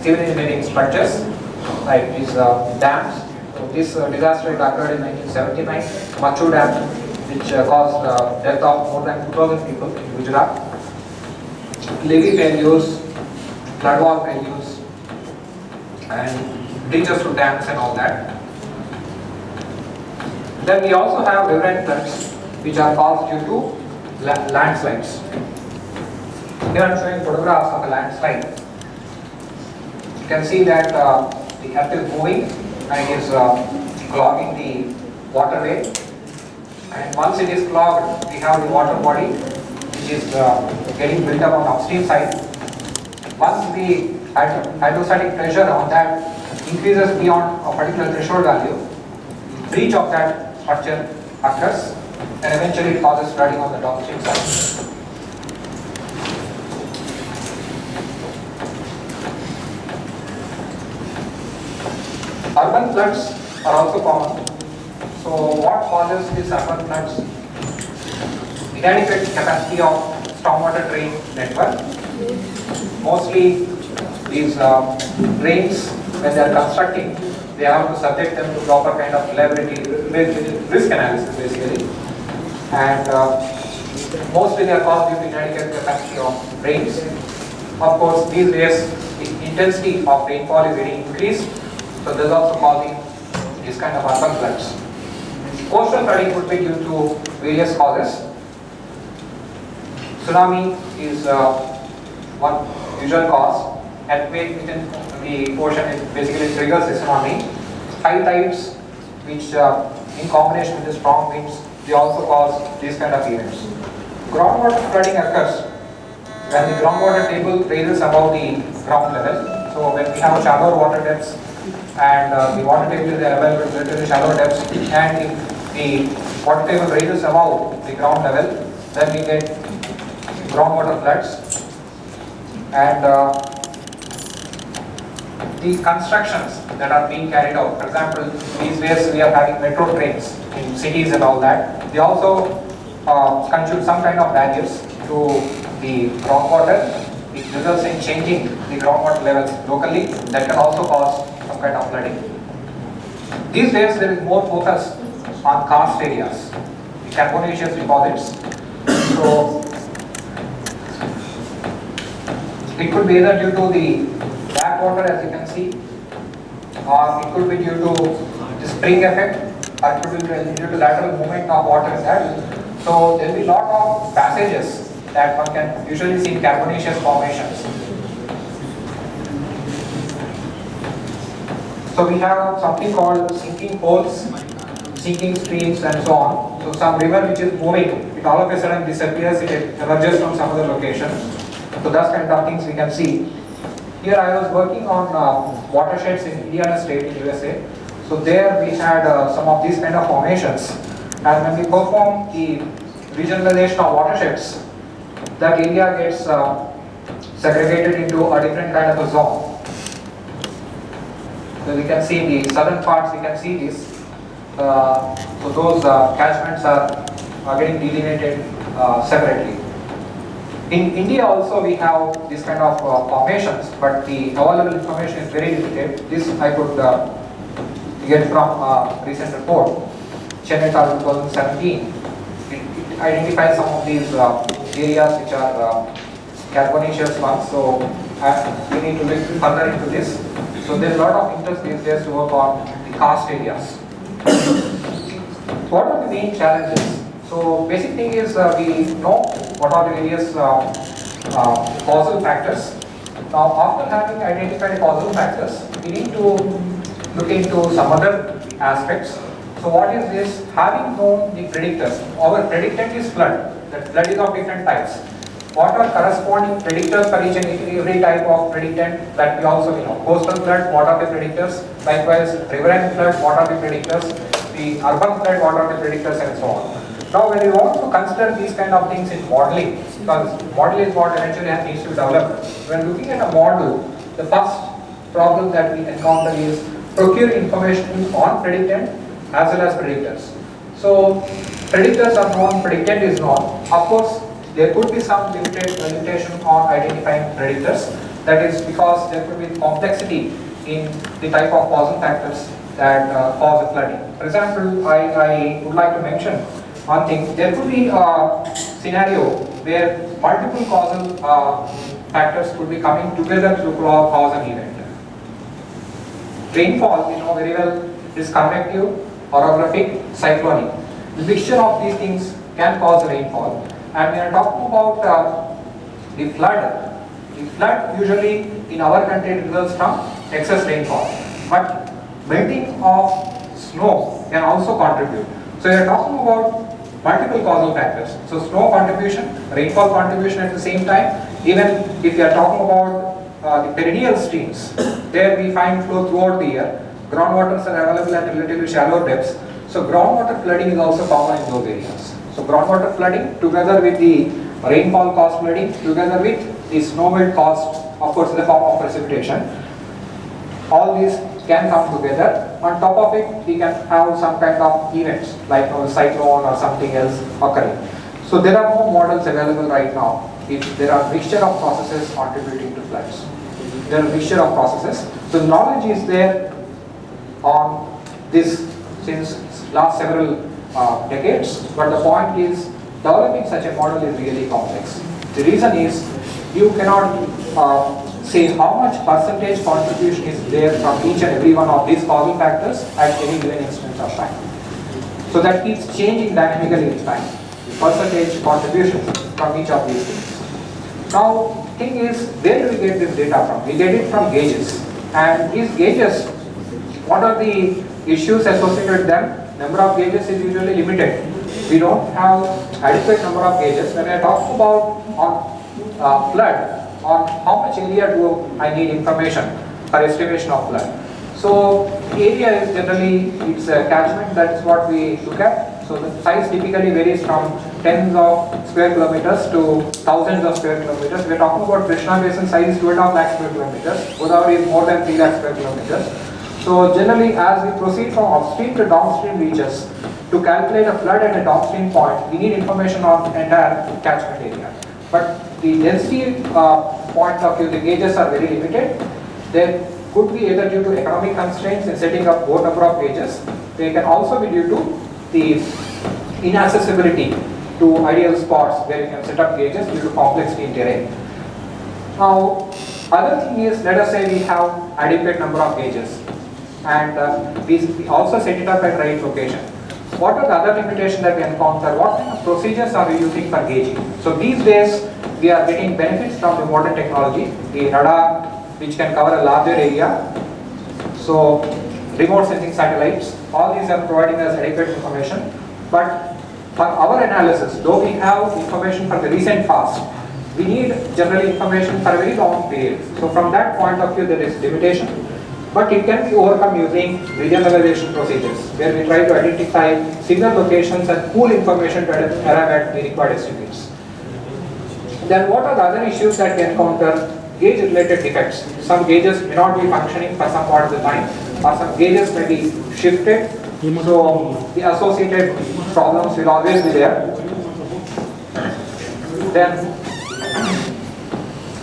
civil engineering structures like these dams. So this disaster occurred in 1979, Machu Dam, which caused death of more than 2,000 people in Gujarat. Levee failures, flood wall failures, and breaches to dams and all that. Then we also have riverine floods which are caused due to landslides. Here I am showing photographs of a landslide. You can see that the earth is moving and it is clogging the waterway. And once it is clogged, we have the water body which is getting built up on the upstream side. Once the hydrostatic pressure on that increases beyond a particular threshold value, breach of that structure occurs and eventually it causes flooding on the downstream side. Urban floods are also common. So what causes these urban floods? Inadequate capacity of stormwater drain network. Mostly these drains, when they are constructing, they have to subject them to proper kind of reliability, risk analysis basically. And mostly they are caused due to inadequate capacity of drains. Of course, these days the intensity of rainfall is very increased, so this is also causing this kind of urban floods. Coastal flooding could be due to various causes. Tsunami is one usual cause. Earthquake within the ocean basically triggers the tsunami. High tides, which in combination with the strong winds, they also cause these kind of events. Groundwater flooding occurs when the groundwater table raises above the ground level. So when we have shallower water depths and the water table is available at relatively shallow depths, and if the water table raises above the ground level, then we get groundwater floods. And the constructions that are being carried out, for example, these days we are having metro trains in cities and all that, they also consume some kind of barriers to the groundwater. It results in changing the groundwater levels locally. That can also cause some kind of flooding. These days there is more focus on karst areas, carbonaceous deposits. So it could be either due to the backwater, as you can see, or it could be due to the spring effect, or it could be due to lateral movement of water in that. So there will be a lot of passages that one can usually see in carbonaceous formations. So we have something called sinking holes, sinking streams, and so on. So some river which is moving, it all of a sudden disappears, it emerges from some other location. So those kind of things we can see. Here I was working on watersheds in Indiana State in USA. So there we had some of these kind of formations. And when we perform the regionalization of watersheds, that area gets segregated into a different kind of a zone. So we can see the southern parts, we can see this. So those catchments are are getting delineated separately. In India also we have this kind of formations, but the available information is very limited. This I could get from a recent report, Chennai 2017. It identifies some of these areas which are carbonaceous ones, so we need to look further into this. So there is a lot of interest these days to work on the karst areas. What are the main challenges? So basic thing is we know what are the various causal factors. Now after having identified causal factors, we need to look into some other aspects. So what is this? Having known the predictors, our predictant is flood. That flood is of different types. What are corresponding predictors for each and every type of predictant that we also know? Coastal flood, what are the predictors? Likewise, riverine flood, what are the predictors? The urban flood, what are the predictors, and so on. Now when we want to consider these kind of things in modeling, because model is what eventually needs to develop. When looking at a model, the first problem that we encounter is procure information on predictant as well as predictors. So predictors are known, predictant is known. Of course, there could be some limitation on identifying predictors. That is because there could be complexity in the type of causal factors that cause a flooding. For example, I would like to mention one thing. There could be a scenario where multiple causal factors could be coming together to cause an event. Rainfall, we know very well, is convective, orographic, cyclonic. The mixture of these things can cause rainfall. And we are talking about the flood usually in our country results from excess rainfall. But melting of snow can also contribute. So we are talking about multiple causal factors. So snow contribution, rainfall contribution at the same time. Even if we are talking about the perennial streams, there we find flow throughout the year. Groundwaters are available at relatively shallow depths. So groundwater flooding is also common in those areas. So groundwater flooding together with the rainfall caused flooding, together with the snow melt caused, of course in the form of precipitation, all these can come together. On top of it, we can have some kind of events like a cyclone or something else occurring. So there are no models available right now. There are mixture of processes contributing to floods. There are mixture of processes. So knowledge is there on this since last several decades, but the point is developing such a model is really complex. The reason is you cannot say how much percentage contribution is there from each and every one of these causal factors at any given instant of time. So that keeps changing dynamically in time, the percentage contribution from each of these things. Now, thing is, where do we get this data from? We get it from gauges. And these gauges, what are the issues associated with them? Number of gauges is usually limited. We don't have adequate number of gauges. When I talk about on flood, on how much area do I need information for estimation of flood. So area is generally, it's a catchment, that's what we look at. So the size typically varies from tens of square kilometers to thousands of square kilometers. We are talking about Krishna Basin size 2.5 lakh square kilometers. Godavari is more than 3 lakh square kilometers. So generally as we proceed from upstream to downstream reaches, to calculate a flood at a downstream point, we need information on entire catchment area. But the density point of view, the gauges are very limited. There could be either due to economic constraints in setting up more number of gauges. They can also be due to the inaccessibility to ideal spots where you can set up gauges due to complexity in terrain. Now, other thing is, let us say we have adequate number of gauges and we also set it up at right location. What are the other limitations that we encounter? What kind of procedures are we using for gauging? So these days, we are getting benefits from the modern technology, the radar, which can cover a larger area. So remote sensing satellites, all these are providing us adequate information. But for our analysis, though we have information for the recent past, we need generally information for a very long period. So from that point of view, there is limitation. But it can be overcome using regionalization procedures, where we try to identify signal locations and pool information to arrive at the required estimates. Then what are the other issues that we encounter? Gauge related defects. Some gauges may not be functioning for some part of the time, or some gauges may be shifted, So the associated problems will always be there. Then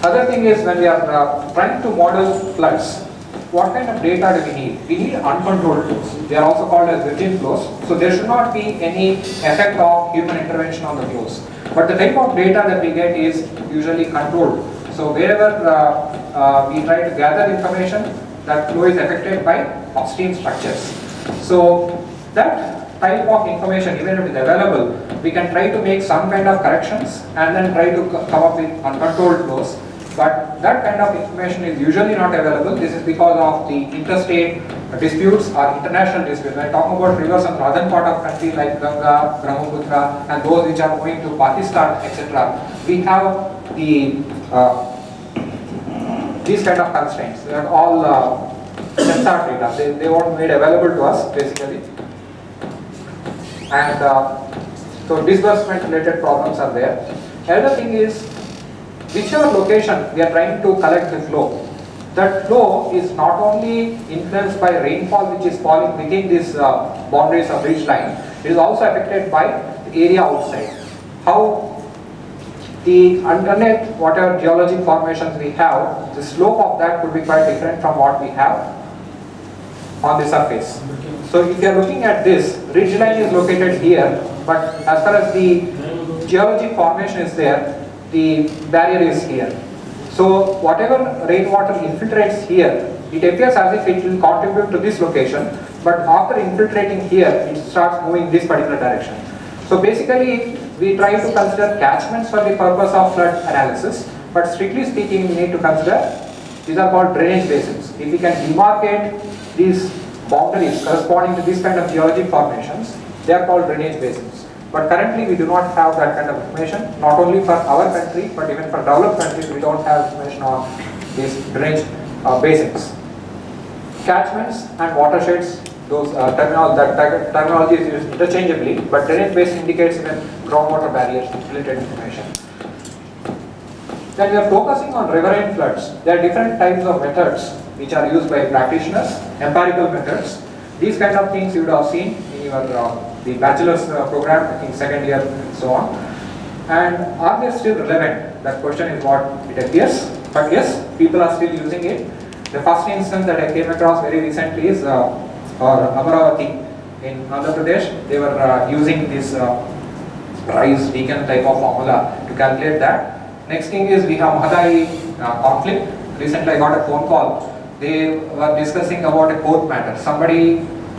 other thing is when we are trying to model floods, what kind of data do we need? We need uncontrolled flows. They are also called as virgin flows. So there should not be any effect of human intervention on the flows. But the type of data that we get is usually controlled. So wherever we try to gather information, that flow is affected by upstream structures. So that type of information, even if it is available, we can try to make some kind of corrections and then try to come up with uncontrolled flows. But that kind of information is usually not available. This is because of the interstate disputes or international disputes. When I talk about rivers in northern part of country like Ganga, Brahmaputra, and those which are going to Pakistan, etc., we have the these kind of constraints. They are all sensor data. They weren't made available to us basically. And so disbursement related problems are there. Another thing is, whichever location we are trying to collect the flow, that flow is not only influenced by rainfall which is falling within these boundaries of ridge line, it is also affected by the area outside. How the underneath whatever geologic formations we have, the slope of that could be quite different from what we have on the surface. So if you are looking at this, ridge line is located here, but as far as the geologic formation is there, the barrier is here. So whatever rainwater infiltrates here, it appears as if it will contribute to this location, but after infiltrating here, it starts moving this particular direction. So basically, we try to consider catchments for the purpose of flood analysis, but strictly speaking, we need to consider, these are called drainage basins. If we can demarcate these boundaries corresponding to this kind of geologic formations, they are called drainage basins. But currently we do not have that kind of information, not only for our country, but even for developed countries, we don't have information on these drainage basins. Catchments and watersheds, those terminology is used interchangeably, but drainage basin indicates even groundwater barriers related information. Then we are focusing on riverine floods. There are different types of methods which are used by practitioners, empirical methods. These kind of things you would have seen in your the bachelor's program, I think second year and so on. And are they still relevant? That question is what it appears. But yes, people are still using it. The first instance that I came across very recently is Amaravati in Andhra Pradesh. They were using this rise beacon type of formula to calculate that. Next thing is we have Mahadai conflict. Recently I got a phone call. They were discussing about a court matter.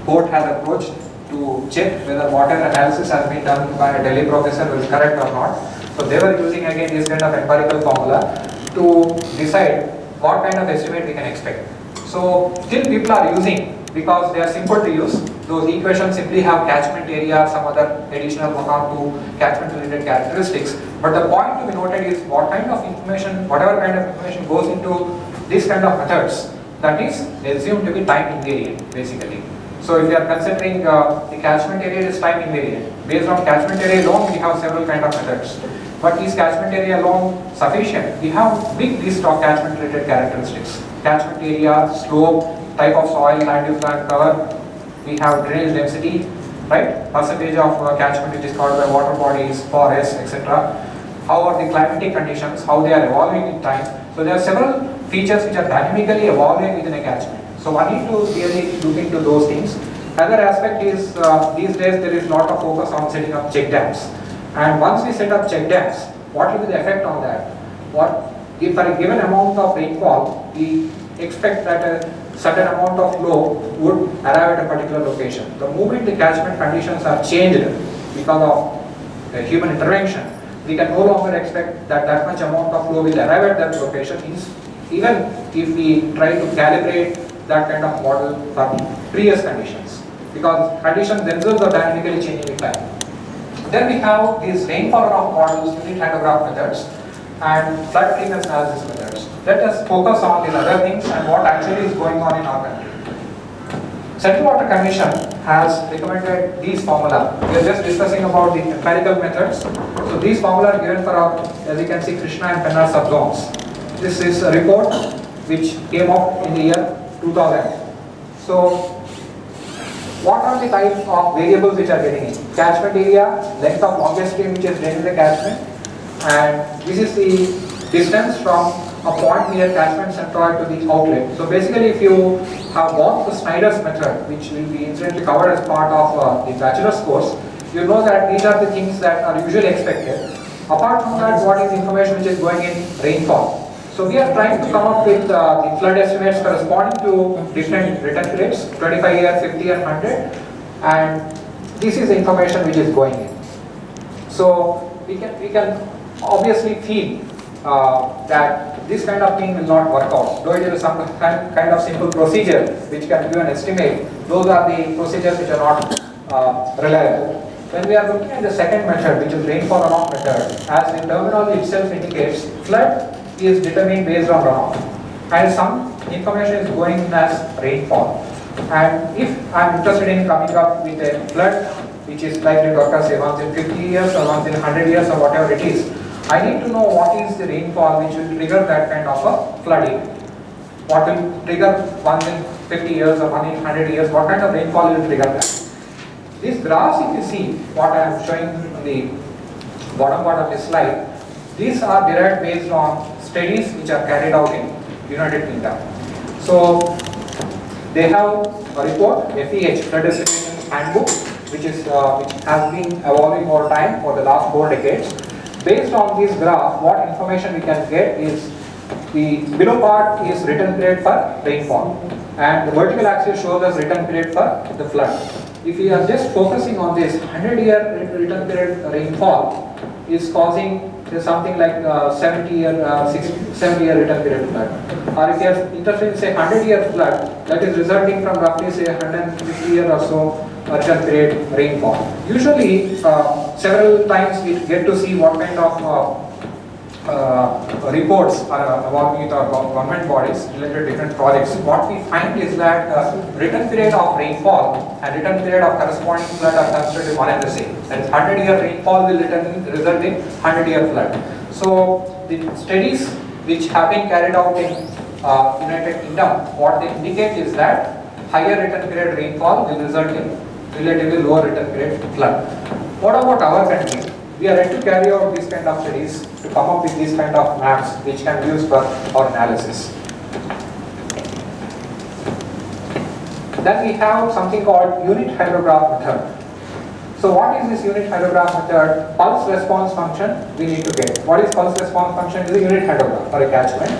Court has approached to check whether whatever analysis has been done by a Delhi professor was correct or not. So they were using again this kind of empirical formula to decide what kind of estimate we can expect. So still people are using because they are simple to use. Those equations simply have catchment area, some other additional 1 or 2 catchment related characteristics. But the point to be noted is what kind of information, whatever kind of information goes into this kind of methods, that is assumed to be time invariant basically. So if you are considering the catchment area is time invariant. Based on catchment area alone, we have several kind of methods. But is catchment area alone sufficient? We have big list of catchment related characteristics. Catchment area, slope, type of soil, land use, land cover. We have drainage density, right? Percentage of catchment which is covered by water bodies, forests, etc. How are the climatic conditions, how they are evolving in time. So there are several features which are dynamically evolving within a catchment. So one need to really look into those things. Another aspect is these days there is a lot of focus on setting up check dams. And once we set up check dams, what will be the effect on that? What if for a given amount of rainfall, we expect that a certain amount of flow would arrive at a particular location. The moment the catchment conditions are changed because of human intervention, we can no longer expect that that much amount of flow will arrive at that location, even if we try to calibrate that kind of model for previous conditions, because conditions themselves are dynamically changing with time. Then we have these rainfall runoff models, unit hydrograph methods, and flood premium analysis methods. Let us focus on these other things and what actually is going on in our country. Central Water Commission has recommended these formula. We are just discussing about the empirical methods. So these formula are given for our, as you can see, Krishna and Pennar subzones. This is a report which came out in the year 2000. So what are the types of variables which are getting in? Catchment area, length of longest stream which is draining the catchment, and this is the distance from a point near catchment centroid to the outlet. So basically, if you have gone the Snyder's method, which will be incidentally covered as part of the bachelor's course, you know that these are the things that are usually expected. Apart from that, what is information which is going in rainfall? So we are trying to come up with the flood estimates corresponding to different return periods, 25 year, 50 and 100, and this is the information which is going in. So we can obviously feel that this kind of thing will not work out. Though it is some kind of simple procedure which can give an estimate, those are the procedures which are not reliable. When we are looking at the second method, which is rainfall runoff method, as the terminology itself indicates, flood is determined based on runoff, and some information is going in as rainfall. And if I am interested in coming up with a flood which is likely to occur, say, once in 50 years or once in 100 years or whatever it is, I need to know what is the rainfall which will trigger that kind of a flooding. What will trigger once in 50 years or once in 100 years, what kind of rainfall will trigger that. These graphs, if you see what I am showing on the bottom part of this slide, these are derived based on studies which are carried out in United Kingdom. So they have a report, FEH, Flood Estimation Handbook, which has been evolving over time for the last 4 decades. Based on this graph, what information we can get is the below part is return period for rainfall, and the vertical axis shows us return period for the flood. If we are just focusing on this 100-year return period rainfall is causing something like 70-year return period flood. Or if you are interested in say 100-year flood, that is resulting from roughly say 150-year or so return period rainfall. Usually, several times we get to see what kind of reports are evolving with our government bodies related to different projects. What we find is that return period of rainfall and return period of corresponding flood are considered one and the same. That is 100-year rainfall will result in 100-year flood. So the studies which have been carried out in United Kingdom, what they indicate is that higher return period rainfall will result in relatively lower return period flood. What about our country? We are yet to carry out these kind of studies to come up with these kind of maps which can be used for our analysis. Then we have something called unit hydrograph method. So what is this unit hydrograph method? Pulse response function we need to get. What is pulse response function? It is a unit hydrograph for a catchment.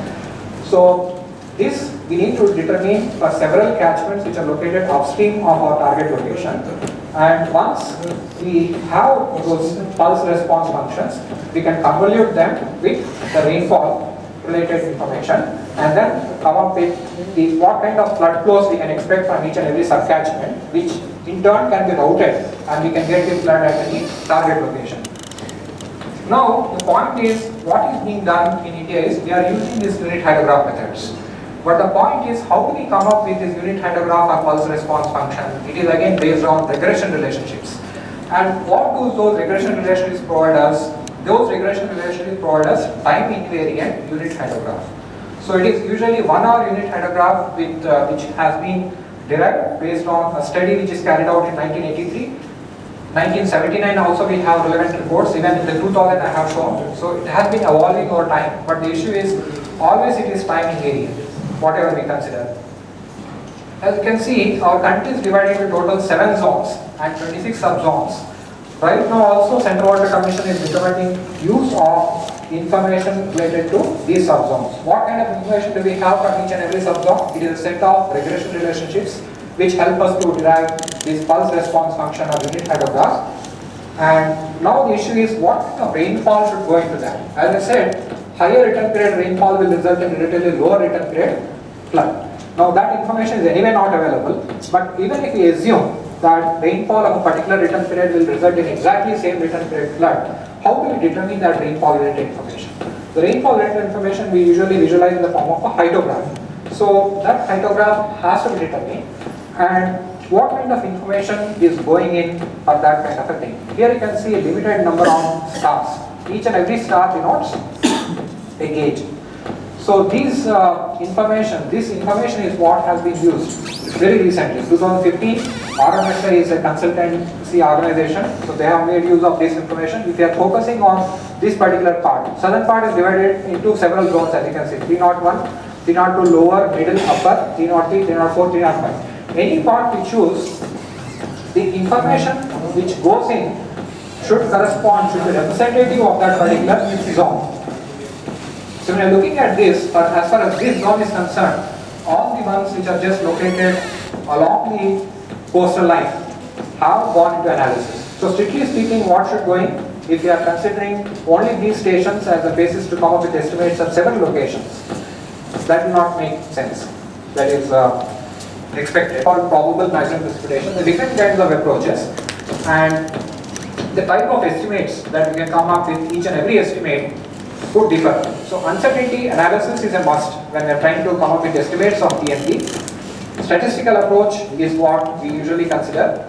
So this we need to determine for several catchments which are located upstream of our target location. And once we have those pulse response functions, we can convolute them with the rainfall related information and then come up with what kind of flood flows we can expect from each and every subcatchment, which in turn can be routed and we can get the flood at any target location. Now the point is, what is being done in India is we are using these unit hydrograph methods. But the point is, how do we come up with this unit hydrograph or pulse response function? It is again based on regression relationships. And what do those regression relationships provide us? Those regression relationships provide us time invariant unit hydrograph. So it is usually 1 hour unit hydrograph with, which has been derived based on a study which is carried out in 1983. 1979 also we have relevant reports, even in the 2000 I have shown. So it has been evolving over time, but the issue is always it is time invariant, whatever we consider. As you can see, our country is divided into total 7 zones and 26 subzones. Right now also Central Water Commission is determining use of information related to these subzones. What kind of information do we have from each and every subzone? It is a set of regression relationships which help us to derive this pulse response function or unit hydrograph. And now the issue is what kind of rainfall should go into that. As I said, higher return period rainfall will result in relatively lower return period flood. Now that information is anyway not available, but even if we assume that rainfall of a particular return period will result in exactly same return period flood, how do we determine that rainfall related information? The rainfall related information we usually visualize in the form of a hydrograph. So that hydrograph has to be determined, and what kind of information is going in for that kind of a thing. Here you can see a limited number of stars. Each and every star denotes a gauge. So these this information is what has been used very recently. 2015, RMSI is a consultancy organization, so they have made use of this information. If you are focusing on this particular part, southern part is divided into several zones, as you can see, 301, 302 lower, middle, upper, 303, 304, 305. Any part we choose, the information which goes in should correspond, should be representative of that particular zone. So when you are looking at this, as far as this zone is concerned, all the ones which are just located along the coastal line have gone into analysis. So strictly speaking, what should go in? If you are considering only these stations as a basis to come up with estimates at several locations, that will not make sense. That is expected or probable maximum precipitation. The different kinds of approaches and the type of estimates that we can come up with, each and every estimate could differ. So uncertainty analysis is a must when we are trying to come up with estimates of TMP. Statistical approach is what we usually consider,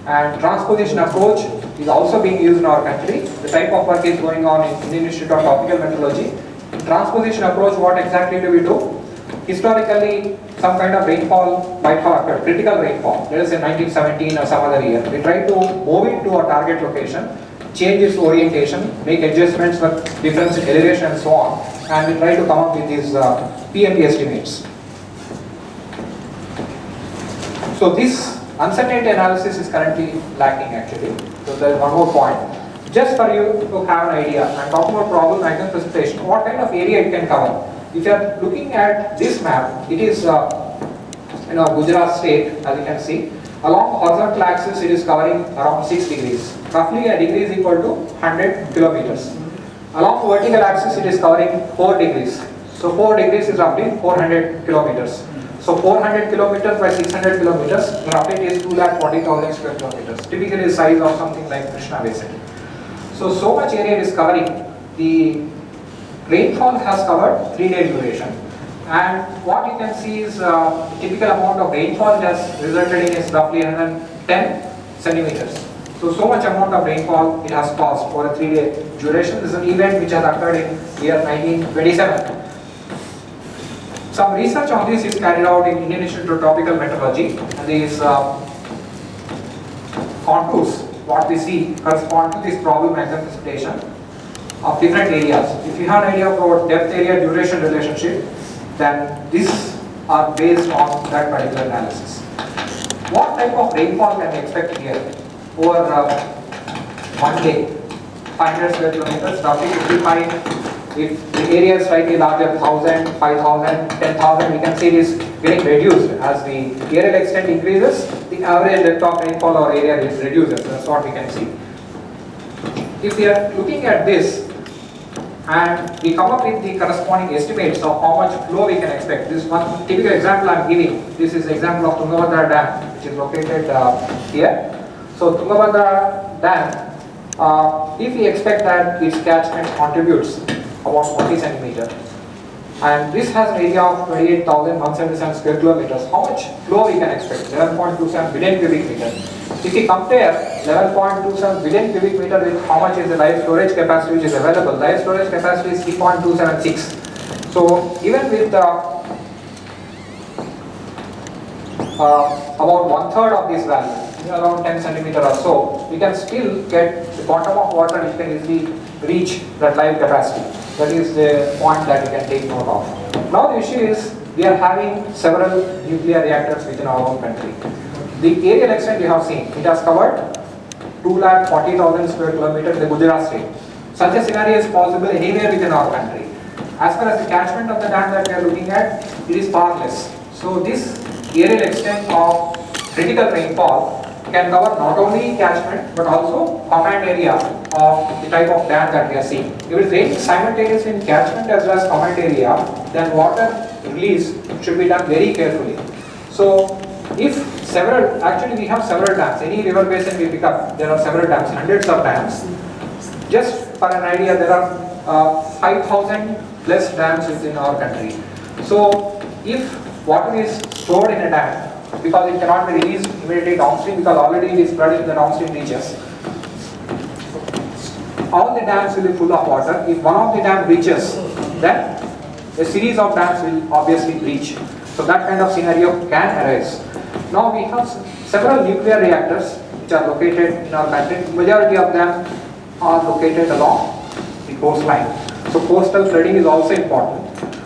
and transposition approach is also being used in our country. The type of work is going on in Indian Institute of Tropical Meteorology. Transposition approach, what exactly do we do? Historically, some kind of rainfall might have occurred, critical rainfall, let us say 1917 or some other year. We try to move it to our target location, change its orientation, make adjustments for difference in elevation and so on, and we try to come up with these PMP estimates. So this uncertainty analysis is currently lacking actually. So there is one more point. Just for you to have an idea, I'm talking about probable maximum precipitation, what kind of area it can cover. If you are looking at this map, it is in our Gujarat state, as you can see. Along horizontal axis, it is covering around 6 degrees. Roughly a degree is equal to 100 kilometers. Along vertical axis, it is covering 4 degrees. So 4 degrees is roughly 400 kilometers. So 400 kilometers by 600 kilometers, roughly it is 240,000 square kilometers. Typically the size of something like Krishna Basin. So much area it is covering. The rainfall has covered 3-day duration. And what you can see is typical amount of rainfall it has resulted in is roughly 110 centimeters. So much amount of rainfall it has caused for a 3-day duration. This is an event which has occurred in year 1927. Some research on this is carried out in Indian Institute of Tropical Meteorology, and these contours, what we see, correspond to this probable maximum precipitation of different areas. If you have an idea about depth area duration relationship, then these are based on that particular analysis. What type of rainfall can we expect here over 1 day? 500 square kilometers, roughly 55. If the area is slightly larger, 1,000, 5,000, 10,000, we can see it is getting reduced. As the aerial extent increases, the average depth of rainfall or area is reduces. That's what we can see. If we are looking at this and we come up with the corresponding estimates of how much flow we can expect. This one typical example I am giving. This is example of Tungabhadra Dam, which is located here. So Tungabhadra Dam, if we expect that its catchment contributes about 40 centimeters, and this has an area of 28,177 square kilometers, how much flow we can expect? 11.27 billion cubic meter. If we compare 11.27 billion cubic meter with how much is the live storage capacity which is available, live storage capacity is 3.276. So even with about 1/3 of this value, around 10 centimeter or so, we can still get the quantum of water which can easily reach that live capacity. That is the point that we can take note of. Now the issue is we are having several nuclear reactors within our own country. The aerial extent you have seen, it has covered 240,000 square kilometers in the Gujarat state. Such a scenario is possible anywhere within our country. As far as the catchment of the dam that we are looking at, it is far less. So this aerial extent of critical rainfall can cover not only catchment but also command area of the type of dam that we are seeing. If it rains simultaneously in catchment as well as command area, then water release should be done very carefully. So if actually we have several dams, any river basin we pick up, there are several dams, hundreds of dams. Just for an idea, there are 5,000 plus dams within our country. So if water is stored in a dam, because it cannot be released immediately downstream because already it is spread in the downstream reaches, all the dams will be full of water. If one of the dam breaches, then a series of dams will obviously breach. So that kind of scenario can arise. Now we have several nuclear reactors which are located in our country. Majority of them are located along the coastline. So coastal flooding is also important.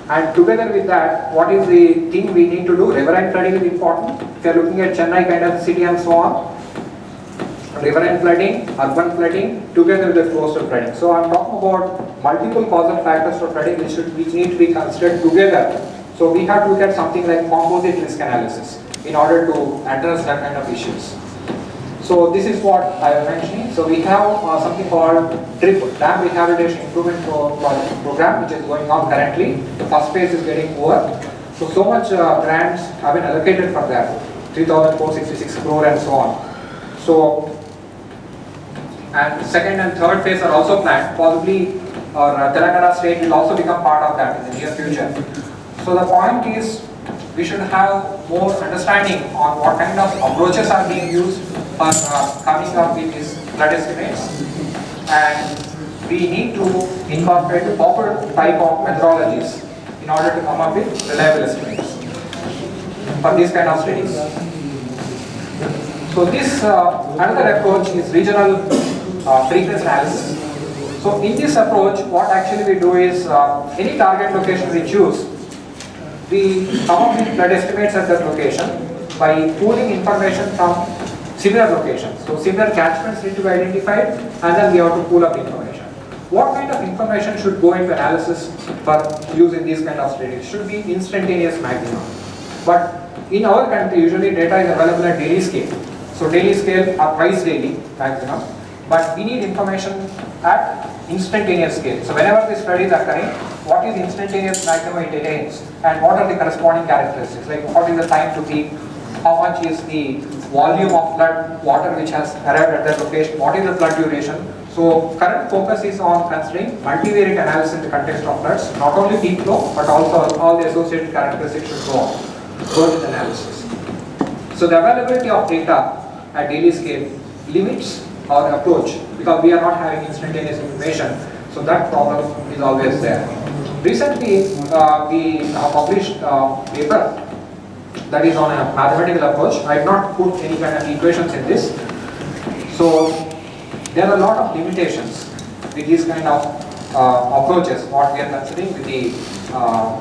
And together with that, what is the thing we need to do? Riverine flooding is important. If you are looking at Chennai kind of city and so on, riverine flooding, urban flooding, together with the coastal flooding. So I am talking about multiple causal factors for flooding which need to be considered together. So we have to look at something like composite risk analysis in order to address that kind of issues. So this is what I am mentioning. So we have something called DRIP, Dam Rehabilitation Improvement Program, which is going on currently. The first phase is getting over. So much grants have been allocated from there, 3,466 crore and so on. So, and second and third phase are also planned. Possibly Telangana state will also become part of that in the near future. So the point is, we should have more understanding on what kind of approaches are being used for coming up with these flood estimates, and we need to incorporate the proper type of methodologies in order to come up with reliable estimates for these kind of studies. So this another approach is regional frequency analysis. So in this approach, what actually we do is any target location we choose, we come up with flood estimates at that location by pooling information from similar locations. So similar catchments need to be identified, and then we have to pool up information. What kind of information should go into analysis for use in these kind of studies? Should be instantaneous maximum. But in our country, usually data is available at daily scale. So daily scale or twice daily maximum. But we need information at instantaneous scale. So whenever the studies are occurring, what is instantaneous maximum it attains, and what are the corresponding characteristics? Like what is the time to peak? How much is the volume of flood water which has arrived at that location? What is the flood duration? So current focus is on considering multivariate analysis in the context of floods, not only peak flow, but also all the associated characteristics should go with analysis. So the availability of data at daily scale limits our approach because we are not having instantaneous information. So that problem is always there. Recently, we have published a paper that is on a mathematical approach. I have not put any kind of equations in this. So there are a lot of limitations with these kind of approaches, what we are considering with the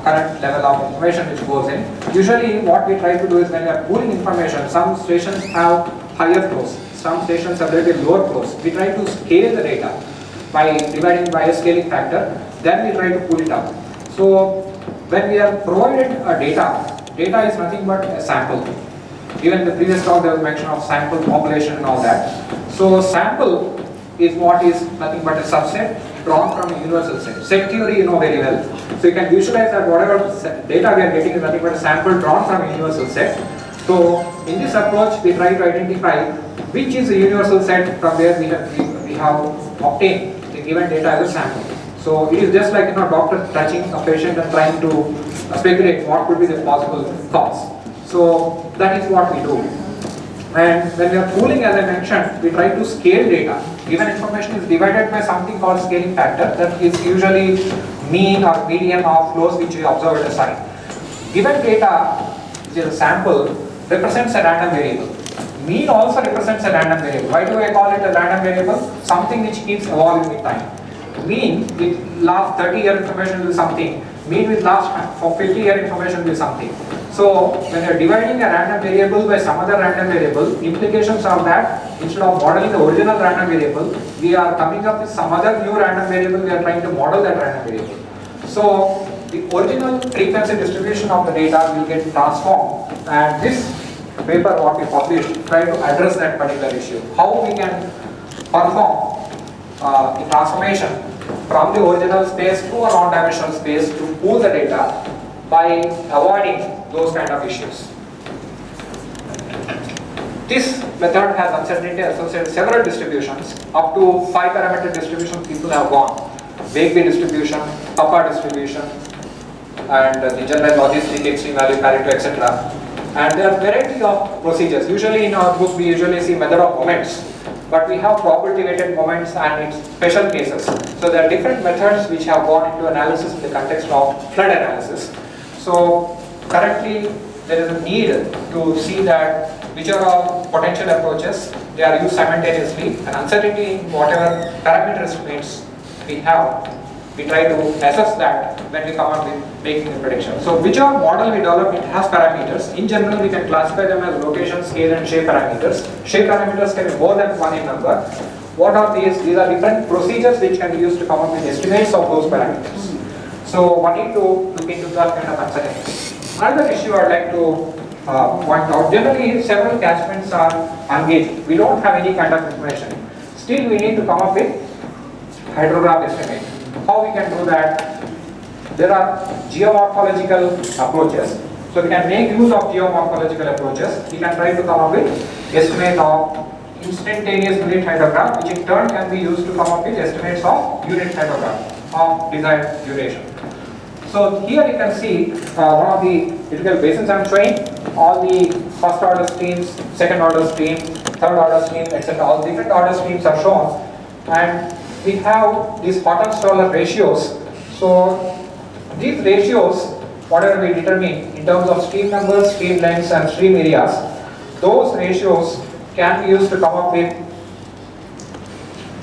current level of information which goes in. Usually what we try to do is when we are pooling information, some stations have higher flows, some stations have little lower flows. We try to scale the data by dividing by a scaling factor, then we try to pull it up. So when we are provided a data is nothing but a sample. Even in the previous talk there was mention of sample population and all that. So sample is what is nothing but a subset drawn from a universal set. Set theory you know very well. So you can visualize that whatever data we are getting is nothing but a sample drawn from a universal set. So in this approach we try to identify which is a universal set from where we have obtained the given data as a sample. So it is just like doctor touching a patient and trying to speculate what could be the possible cause. So that is what we do. And when we are pooling, as I mentioned, we try to scale data. Given information is divided by something called scaling factor, that is usually mean or median of flows which we observe at a site. Given data, which is a sample, represents a random variable. Mean also represents a random variable. Why do I call it a random variable? Something which keeps evolving with time. Mean with last 30-year information will be something. Mean with last 50-year information will be something. So when you are dividing a random variable by some other random variable, implications of that, instead of modeling the original random variable, we are coming up with some other new random variable, we are trying to model that random variable. So the original frequency distribution of the data will get transformed, and this paper what we published try to address that particular issue. How we can perform the transformation from the original space to a non-dimensional space to pool the data by avoiding those kind of issues. This method has uncertainty associated with several distributions. Up to 5 parameter distribution people have gone. Wakeby distribution, Kappa distribution, and the general logistic, extreme value, Pareto, etc. And there are variety of procedures. Usually in our book we usually see method of moments. but we have probability weighted moments and its special cases. So there are different methods which have gone into analysis in the context of flood analysis. So currently there is a need to see that which are all potential approaches, they are used simultaneously, and uncertainty in whatever parameter estimates we have, we try to assess that when we come up with making the prediction. So whichever model we develop, it has parameters. In general, we can classify them as location, scale and shape parameters. Shape parameters can be more than one in number. What are these? These are different procedures which can be used to come up with estimates of those parameters. So one need to look into that kind of uncertainty. Another issue I'd like to point out, generally several catchments are engaged. We don't have any kind of information. Still we need to come up with hydrograph estimate. How we can do that? There are geomorphological approaches. So we can make use of geomorphological approaches. We can try to come up with estimate of instantaneous unit hydrograph, which in turn can be used to come up with estimates of unit hydrograph of desired duration. So here you can see one of the typical basins I am showing. All the first order streams, second order stream, third order stream, etc. All different order streams are shown, and we have these Horton-Stoller ratios. So these ratios, whatever we determine in terms of stream numbers, stream lengths and stream areas, those ratios can be used to come up with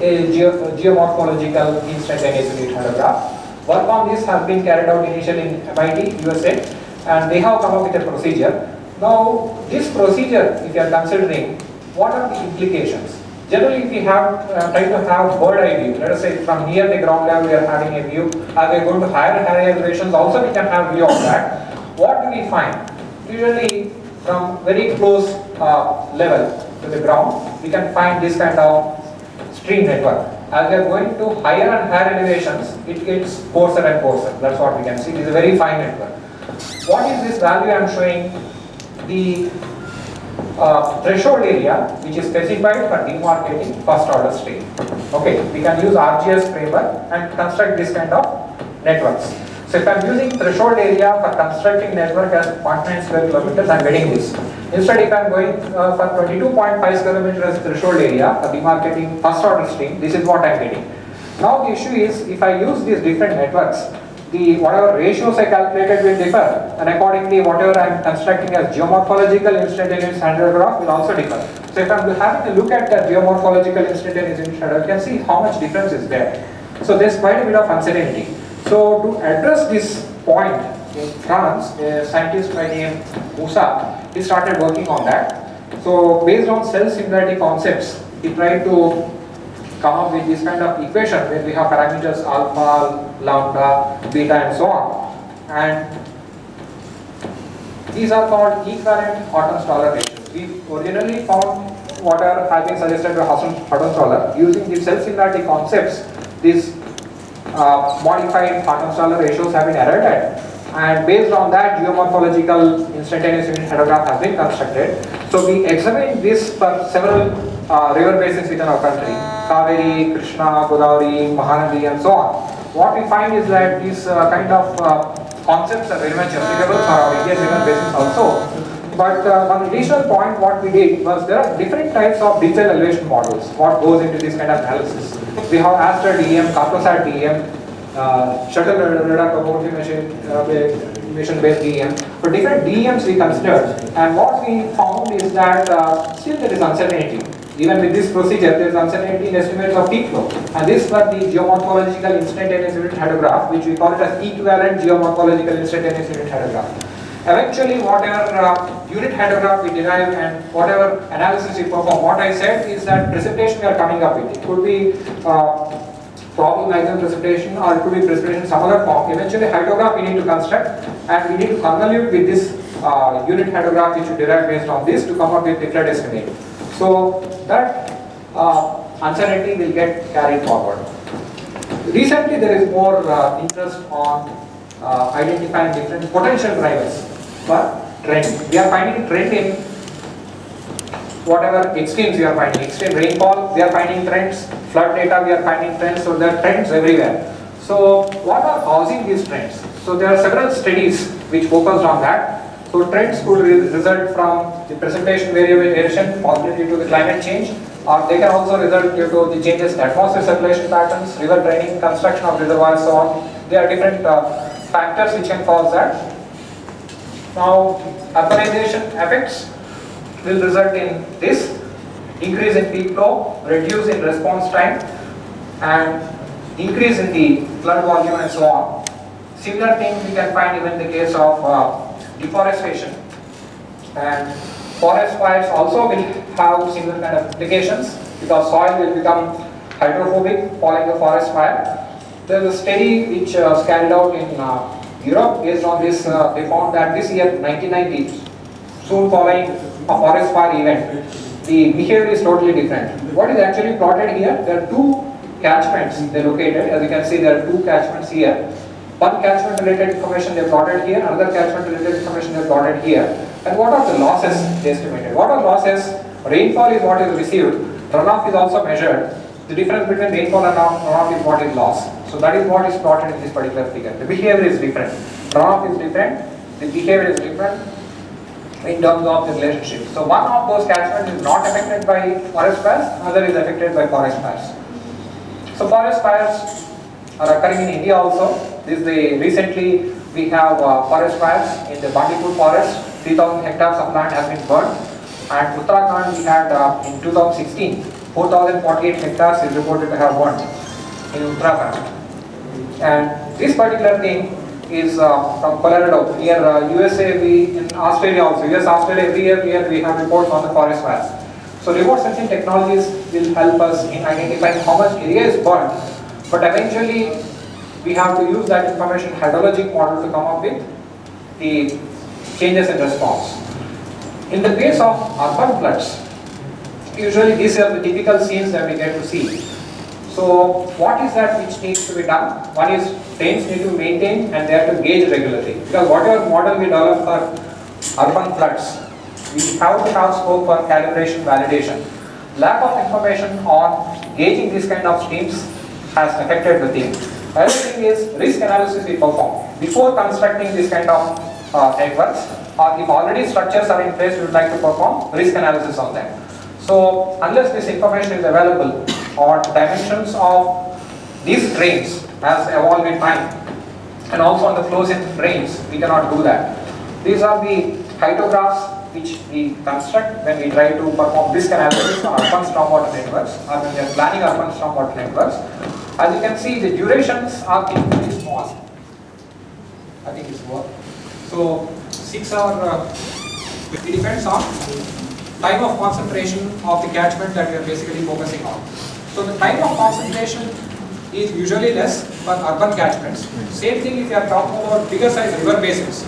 a geomorphological instantaneous unit hydrograph. Work on this has been carried out initially in MIT, USA, and they have come up with a procedure. Now, this procedure, if you are considering, what are the implications? Generally, if we have try to have bird eye view, let us say from near the ground level we are having a view, as we are going to higher and higher elevations, also we can have view of that. What do we find? Usually, from very close level to the ground, we can find this kind of stream network. As we are going to higher and higher elevations, it gets coarser and coarser. That's what we can see. It is a very fine network. What is this value I am showing? The threshold area which is specified for demarcating first order stream. Okay, we can use RGS framework and construct this kind of networks. So if I am using threshold area for constructing network as 0.9 square kilometers, I am getting this. Instead, if I am going for 22.5 square kilometers as threshold area for demarcating first order stream, this is what I am getting. Now the issue is, if I use these different networks, the whatever ratios I calculated will differ, and accordingly whatever I am constructing as geomorphological instantaneous hydrograph will also differ. So if I am having a look at the geomorphological instantaneous hydrograph, you can see how much difference is there. So there is quite a bit of uncertainty. So to address this point, in France, a scientist by the name Moussa, he started working on that. So based on cell similarity concepts, he tried to come up with this kind of equation where we have parameters alpha, lambda, beta and so on. And these are called equivalent Horton-Stoller ratios. We originally found what have been suggested by Horton-Stoller. Using the cell similarity concepts, these modified Horton-Stoller ratios have been arrived at. And based on that, geomorphological instantaneous unit hydrograph has been constructed. So we examined this for several river basins within our country: Kaveri, Krishna, Godavari, Mahanadi, and so on. What we find is that these kind of concepts are very much applicable for our Indian river basins also. But one additional point what we did was there are different types of digital elevation models. What goes into this kind of analysis? We have Aster DEM, Cartosat DEM, shuttle radar topography mission based DEM. For different DEMs we considered, and what we found is that still there is uncertainty. Even with this procedure, there is uncertainty in estimates of peak flow. And this was the geomorphological instantaneous unit hydrograph, which we call it as equivalent geomorphological instantaneous unit hydrograph. Eventually, whatever unit hydrograph we derive and whatever analysis we perform, what I said is that precipitation we are coming up with. It could be problem maximum precipitation, or it could be precipitation some other form. Eventually, hydrograph we need to construct, and we need to convolute with this unit hydrograph which we derive based on this to come up with different estimate. So that uncertainty will get carried forward. Recently, there is more interest on identifying different potential drivers for trend. We are finding trend in whatever extremes we are finding. Extreme rainfall, we are finding trends. Flood data, we are finding trends. So there are trends everywhere. So what are causing these trends? So there are several studies which focused on that. So trends could result from the precipitation variation, possibly due to the climate change. or they can also result due to the changes in atmospheric circulation patterns, river draining, construction of reservoirs, so on. There are different factors which can cause that. Now, urbanization effects will result in this: increase in peak flow, reduce in response time, and increase in the flood volume and so on. Similar thing we can find even in the case of deforestation, and forest fires also will have similar kind of implications because soil will become hydrophobic following the forest fire. There is a study which was carried out in Europe. Based on this, they found that this year 1990, soon following a forest fire event, the behavior is totally different. What is actually plotted here? There are two catchments they located. As you can see, there are two catchments here. One catchment related information they plotted here, another catchment related information they plotted here. And what are the losses they estimated? What are losses? Rainfall is what is received. Runoff is also measured. The difference between rainfall and runoff is what is lost. So that is what is plotted in this particular figure. The behavior is different. Runoff is different. The behavior is different in terms of the relationship. So one of those catchments is not affected by forest fires, other is affected by forest fires. So forest fires are occurring in India also. Recently we have forest fires in the Bandipur forest. 3,000 hectares of land has been burned. And Uttarakhand we had in 2016, 4,048 hectares is reported to have burned in Uttarakhand. And this particular thing is from Colorado. Here USA, in Australia also, US, Australia, every year we have reports on the forest fires. So remote sensing technologies will help us in identifying how much area is burned, but eventually we have to use that information hydrologic model to come up with the changes in response. In the case of urban floods, usually these are the typical scenes that we get to see. So what is that which needs to be done? One is drains need to maintain and they have to gauge regularly. Because whatever model we develop for urban floods, we have to have scope for calibration validation. Lack of information on gauging this kind of streams has affected the thing. Another thing is risk analysis we perform. Before constructing this kind of networks, or if already structures are in place, we would like to perform risk analysis on them. So unless this information is available, or dimensions of these drains has evolved in time, and also on the flows in drains, we cannot do that. These are the hydrographs which we construct when we try to perform risk analysis on urban stormwater networks, or when we are planning urban stormwater networks. As you can see, the durations are very small. I think it's more. So 6 hour, it depends on time of concentration of the catchment that we are basically focusing on. So the time of concentration is usually less for urban catchments. Same thing if you are talking about bigger size river basins.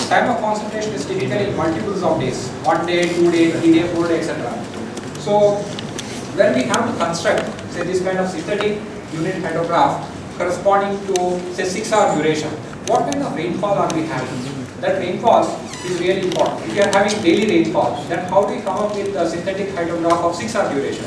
Time of concentration is typically multiples of days. 1 day, 2 day, 3 day, 4 day, etc. So when we have to construct, say, this kind of synthetic unit hydrograph corresponding to, say, 6 hour duration, what kind of rainfall are we having? That rainfall is really important. If you are having daily rainfall, then how do we come up with a synthetic hydrograph of 6 hour duration?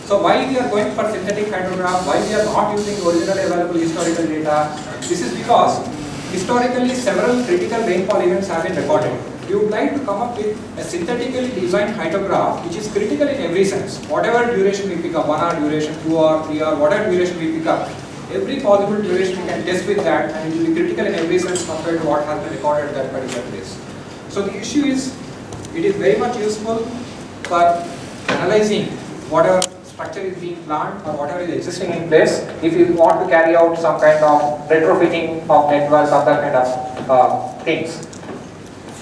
So why we are going for synthetic hydrograph, why we are not using original available historical data? This is because historically several critical rainfall events have been recorded. We would like to come up with a synthetically designed hydrograph which is critical in every sense. Whatever duration we pick up, 1 hour duration, 2 hour, 3 hour, whatever duration we pick up, every possible duration we can test with that, and it will be critical in every sense compared to what has been recorded at that particular place. So the issue is, it is very much useful for analyzing whatever structure is being planned or whatever is existing in place. If you want to carry out some kind of retrofitting of networks or that kind of things.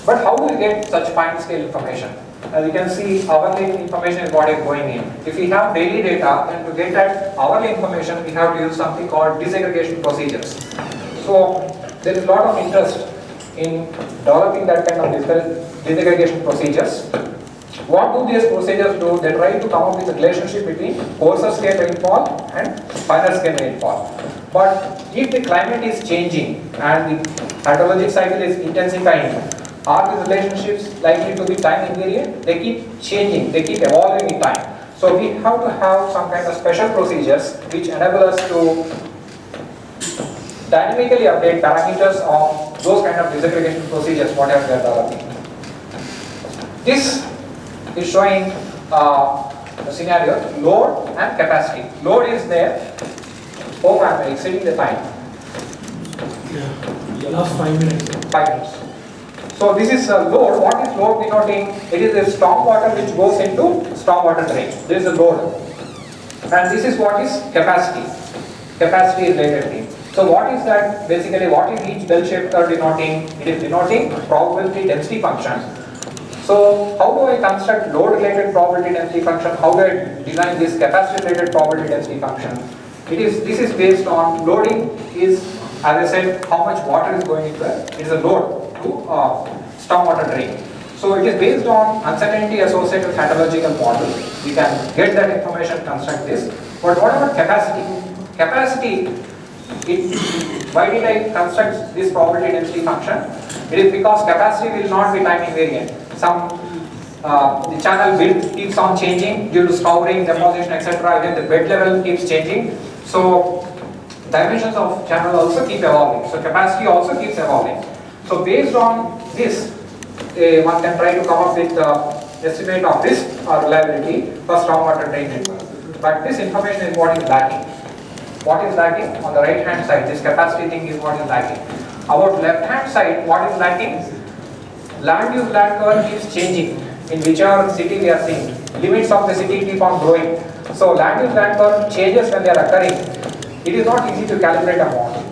But how do we get such fine scale information? As you can see, hourly information is what is going in. If we have daily data, then to get that hourly information, we have to use something called disaggregation procedures. So there is a lot of interest in developing that kind of disaggregation procedures. What do these procedures do? They try to come up with a relationship between coarser scale rainfall and finer scale rainfall. But if the climate is changing and the hydrologic cycle is intensifying, are these relationships likely to be time invariant? They keep changing, they keep evolving in time. So we have to have some kind of special procedures which enable us to dynamically update parameters of those kind of disaggregation procedures, whatever we are developing. This is showing scenario, load and capacity. Load is there, oh I'm exceeding the time. Last 5 minutes. 5 minutes. So this is load. What is load denoting? It is the storm water which goes into storm water drain. This is the load. And this is what is capacity. Capacity is related thing. So what is that? Basically what is each bell-shaped curve denoting? It is denoting probability density function. So how do I construct load related probability density function? How do I design this capacity related probability density function? This is based on loading is, as I said, how much water is going into it. It is a load to stormwater drain. So it is based on uncertainty associated with hydrological model. We can get that information, construct this. But what about capacity? Capacity, why did I construct this probability density function? It is because capacity will not be time invariant. The channel width keeps on changing due to scouring, deposition, etc. Even the bed level keeps changing. So dimensions of channel also keep evolving. So capacity also keeps evolving. So based on this, one can try to come up with estimate of risk or reliability for stormwater drain network. But this information is what is lacking. What is lacking? On the right hand side, this capacity thing is what is lacking. About left hand side, what is lacking? Land use land curve keeps changing in whichever city we are seeing. Limits of the city keep on growing. So land use land curve changes when they are occurring. It is not easy to calibrate a model.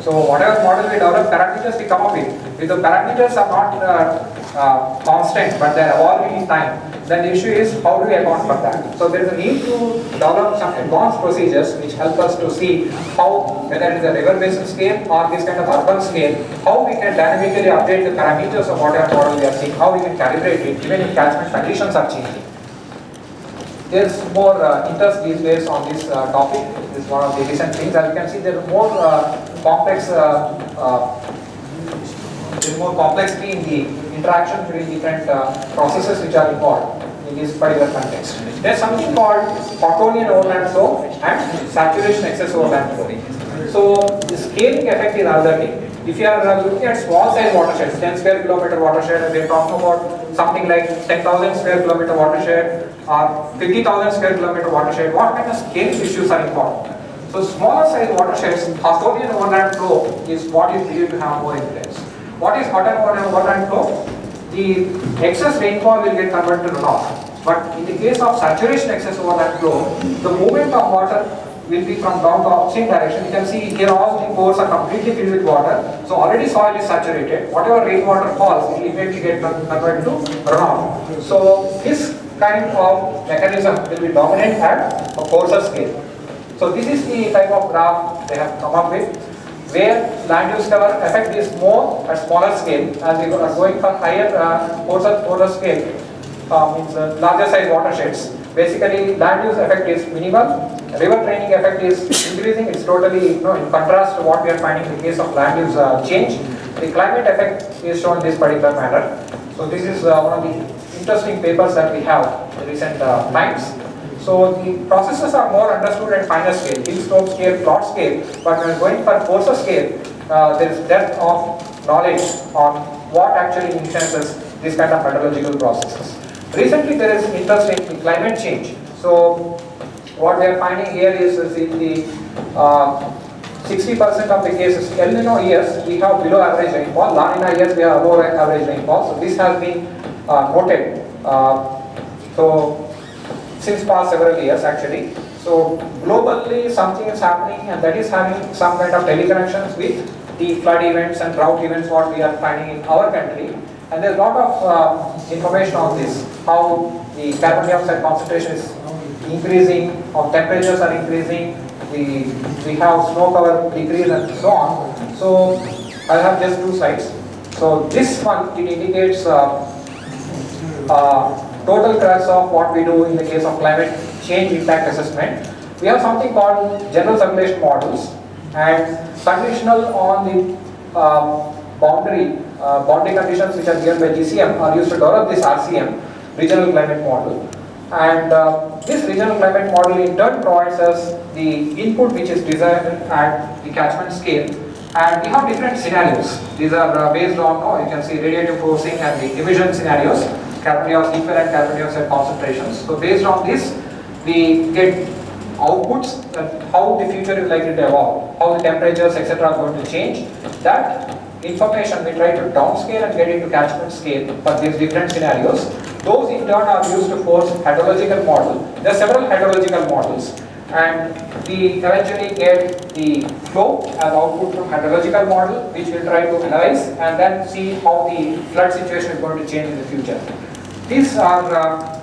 So whatever model we develop, parameters we come up with, if the parameters are not constant but they are evolving in time, then the issue is how do we account for that? So there is a need to develop some advanced procedures which help us to see how, whether it is a river basin scale or this kind of urban scale, how we can dynamically update the parameters of whatever model we are seeing, how we can calibrate it even if catchment conditions are changing. There is more interest these days on this topic. This is one of the recent things. As you can see, there is more complex. There is more complexity in the interaction between different processes which are involved in this particular context. There is something called Ottonian overland flow and saturation excess overland flow. So the scaling effect is another thing. If you are looking at small size watersheds, 10 square kilometer watershed, we are talking about something like 10,000 square kilometer watershed or 50,000 square kilometer watershed, what kind of scaling issues are involved? So smaller size watersheds, Ottonian overland flow is what is believed to have more influence. What is Ottonian overland flow? The excess rainfall will get converted to runoff. But in the case of saturation excess overland flow, the movement of water will be from down to upstream direction. You can see here all the pores are completely filled with water. So already soil is saturated. Whatever rainwater falls, it will immediately get converted to runoff. So this kind of mechanism will be dominant at a coarser scale. So this is the type of graph they have come up with, where land use cover effect is more at smaller scale. As we are going for higher coarser scale, means larger size watersheds. Basically, land use effect is minimal. River draining effect is increasing. It's totally in contrast to what we are finding in the case of land use change. The climate effect is shown in this particular manner. So this is one of the interesting papers that we have in recent times. So the processes are more understood at finer scale, hill slope scale, plot scale. But when going for coarser scale, there is depth of knowledge on what actually influences this kind of hydrological processes. Recently, there is interest in climate change. So what we are finding here is in the 60% of the cases, El Nino years, we have below average rainfall. La Nina years, we have above average rainfall. So this has been noted. Since past several years actually. So globally something is happening, and that is having some kind of teleconnections with the flood events and drought events what we are finding in our country. And there is a lot of information on this, how the carbon dioxide concentration is increasing, how temperatures are increasing, we have snow cover decrease and so on. So I have just two slides. So this one, it indicates total crux of what we do in the case of climate change impact assessment. We have something called general circulation models, and conditional on the boundary conditions which are given by GCM are used to develop this RCM, regional climate model. And this regional climate model in turn provides us the input which is desired at the catchment scale. And we have different scenarios. These are based on, you can see radiative forcing and the emission scenarios, carbon dioxide equivalent carbon dioxide concentrations. So based on this, we get outputs, that how the future is likely to evolve, how the temperatures, etc. are going to change. That information we try to downscale and get into catchment scale for these different scenarios. Those in turn are used to force hydrological model. There are several hydrological models, and we eventually get the flow as output from hydrological model, which we'll try to analyze and then see how the flood situation is going to change in the future. These are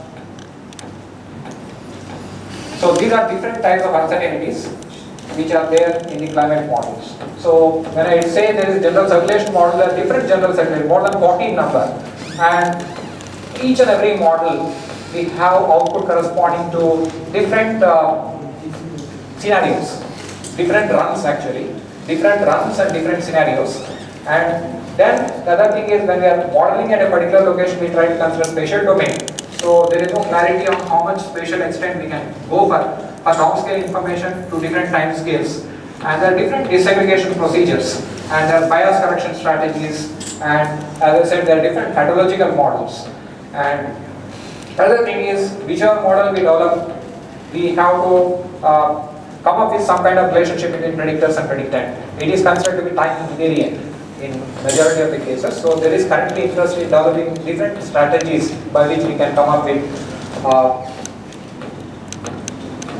so these are different types of uncertainties which are there in the climate models. So when I say there is general circulation model, there are different general circulation, more than 14 number, and each and every model we have output corresponding to different scenarios, different runs actually, different runs and different scenarios. And then the other thing is, when we are modeling at a particular location, we try to consider spatial domain. So there is no clarity on how much spatial extent we can go for downscale information to different time scales. And there are different disaggregation procedures, and there are bias correction strategies, and as I said, there are different hydrological models. And other thing is, whichever model we develop, we have to come up with some kind of relationship between predictors and predictant. It is considered to be time invariant in majority of the cases. So there is currently interest in developing different strategies by which we can come up with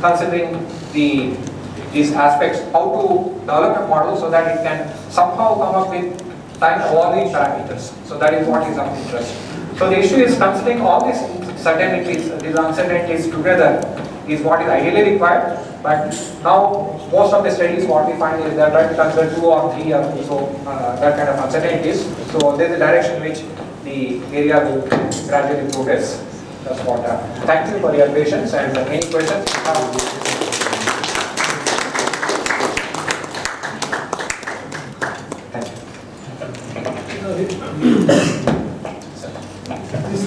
considering these aspects, how to develop a model so that it can somehow come up with time evolving parameters. So that is what is of interest. So the issue is considering all these certainties, these uncertainties together is what is ideally required. But now most of the studies, what we find is they are trying to consider 2 or 3 or so that kind of uncertainties. So there is a direction in which the area will gradually progress. That's what. Thank you for your patience, and any questions? Thank you.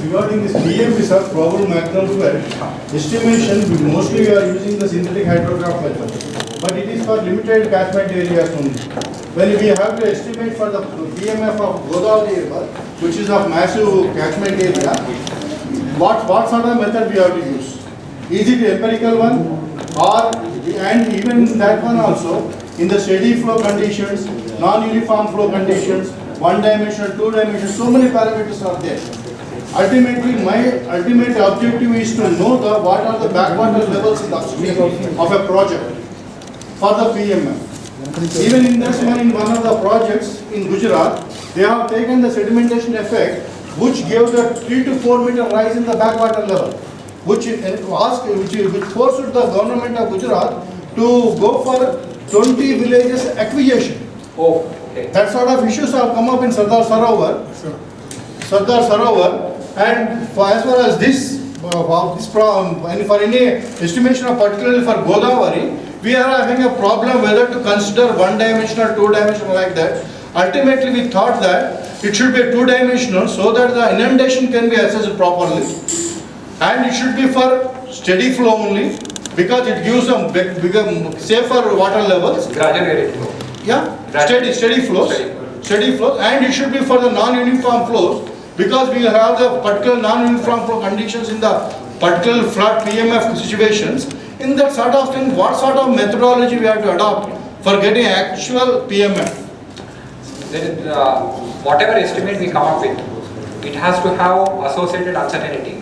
Regarding this PM research problem maximum well, estimation, mostly we are using the synthetic hydrograph method, but it is for limited catchment areas only. When we have to estimate for the PMF of Godavari river, which is of massive catchment area, what sort of method we have to use? Is it empirical one, or and even that one also in the steady flow conditions, non-uniform flow conditions, one dimension, two dimension, so many parameters are there. Ultimately, my ultimate objective is to know what are the backwater levels in the upstream of a project for the PMF. Even in this one, in one of the projects in Gujarat, they have taken the sedimentation effect, which gave the 3 to 4 meter rise in the backwater level, which forced the government of Gujarat to go for 20 villages acquisition. Oh, okay. That sort of issues have come up in Sardar Sarovar. And as far as this problem, and for any estimation of particularly for Godavari, we are having a problem whether to consider one dimensional, two dimensional like that. Ultimately, we thought that it should be two dimensional so that the inundation can be assessed properly, and it should be for steady flow only because it gives them bigger, safer water levels. Gradually flow. Yeah, steady flows, and it should be for the non-uniform flows. Because we have the particular non-uniform flow conditions in the particular flood PMF situations, in that sort of thing, what sort of methodology we have to adopt for getting actual PMF? Then whatever estimate we come up with, it has to have associated uncertainty.